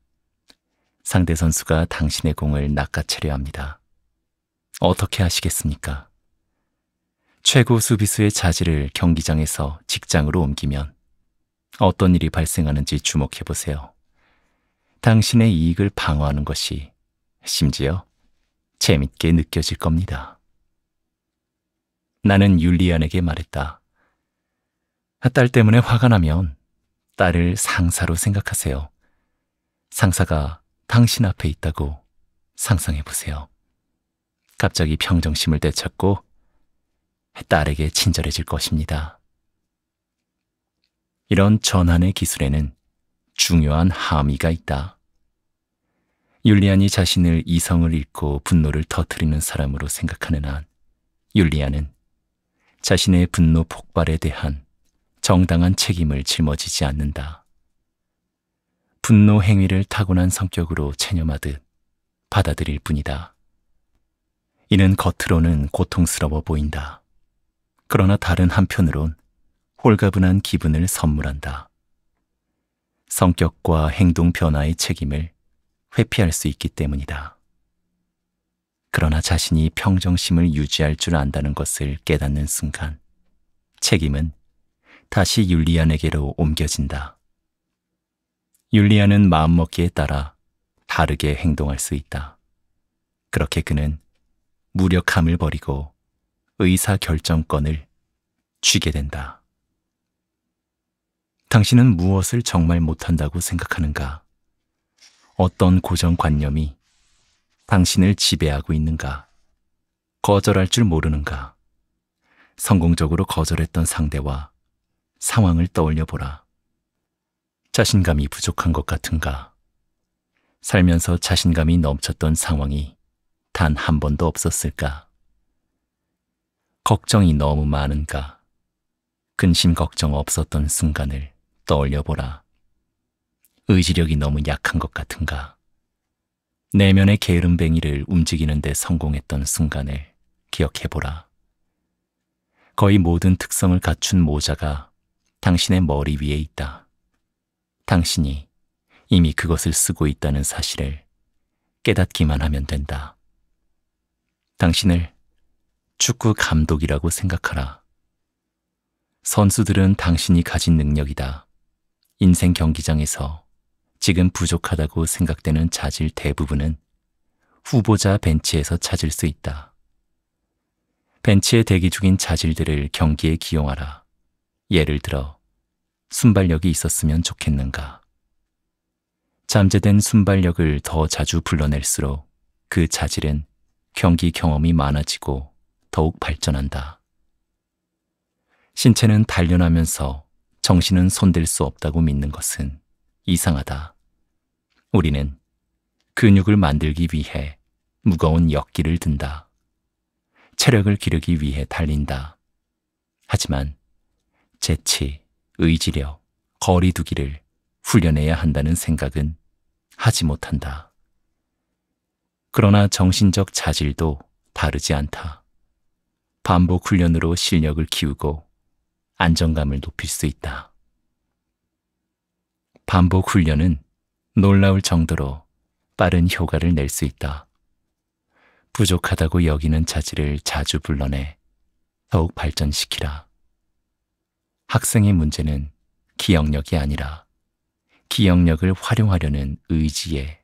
상대 선수가 당신의 공을 낚아채려 합니다. 어떻게 하시겠습니까? 최고 수비수의 자질을 경기장에서 직장으로 옮기면 어떤 일이 발생하는지 주목해 보세요. 당신의 이익을 방어하는 것이 심지어 재밌게 느껴질 겁니다. 나는 율리안에게 말했다. 딸 때문에 화가 나면 딸을 상사로 생각하세요. 상사가 당신 앞에 있다고 상상해 보세요. 갑자기 평정심을 되찾고 딸에게 친절해질 것입니다. 이런 전환의 기술에는 중요한 함의가 있다. 율리안이 자신을 이성을 잃고 분노를 터뜨리는 사람으로 생각하는 한 율리안은 자신의 분노 폭발에 대한 정당한 책임을 짊어지지 않는다. 분노 행위를 타고난 성격으로 체념하듯 받아들일 뿐이다. 이는 겉으로는 고통스러워 보인다. 그러나 다른 한편으론 홀가분한 기분을 선물한다. 성격과 행동 변화의 책임을 회피할 수 있기 때문이다. 그러나 자신이 평정심을 유지할 줄 안다는 것을 깨닫는 순간 책임은 다시 율리안에게로 옮겨진다. 율리안은 마음먹기에 따라 다르게 행동할 수 있다. 그렇게 그는 무력함을 버리고 의사결정권을 쥐게 된다. 당신은 무엇을 정말 못한다고 생각하는가? 어떤 고정관념이 당신을 지배하고 있는가? 거절할 줄 모르는가? 성공적으로 거절했던 상대와 상황을 떠올려 보라. 자신감이 부족한 것 같은가? 살면서 자신감이 넘쳤던 상황이 단 한 번도 없었을까? 걱정이 너무 많은가? 근심 걱정 없었던 순간을 떠올려보라. 의지력이 너무 약한 것 같은가? 내면의 게으름뱅이를 움직이는 데 성공했던 순간을 기억해보라. 거의 모든 특성을 갖춘 모자가 당신의 머리 위에 있다. 당신이 이미 그것을 쓰고 있다는 사실을 깨닫기만 하면 된다. 당신을 축구 감독이라고 생각하라. 선수들은 당신이 가진 능력이다. 인생 경기장에서 지금 부족하다고 생각되는 자질 대부분은 후보자 벤치에서 찾을 수 있다. 벤치에 대기 중인 자질들을 경기에 기용하라. 예를 들어 순발력이 있었으면 좋겠는가? 잠재된 순발력을 더 자주 불러낼수록 그 자질은 경기 경험이 많아지고 더욱 발전한다. 신체는 단련하면서 정신은 손댈 수 없다고 믿는 것은 이상하다. 우리는 근육을 만들기 위해 무거운 역기를 든다. 체력을 기르기 위해 달린다. 하지만 재치, 의지력, 거리두기를 훈련해야 한다는 생각은 하지 못한다. 그러나 정신적 자질도 다르지 않다. 반복 훈련으로 실력을 키우고 안정감을 높일 수 있다. 반복 훈련은 놀라울 정도로 빠른 효과를 낼 수 있다. 부족하다고 여기는 자질을 자주 불러내 더욱 발전시키라. 학생의 문제는 기억력이 아니라 기억력을 활용하려는 의지의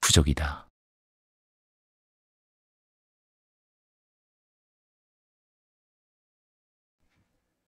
부족이다.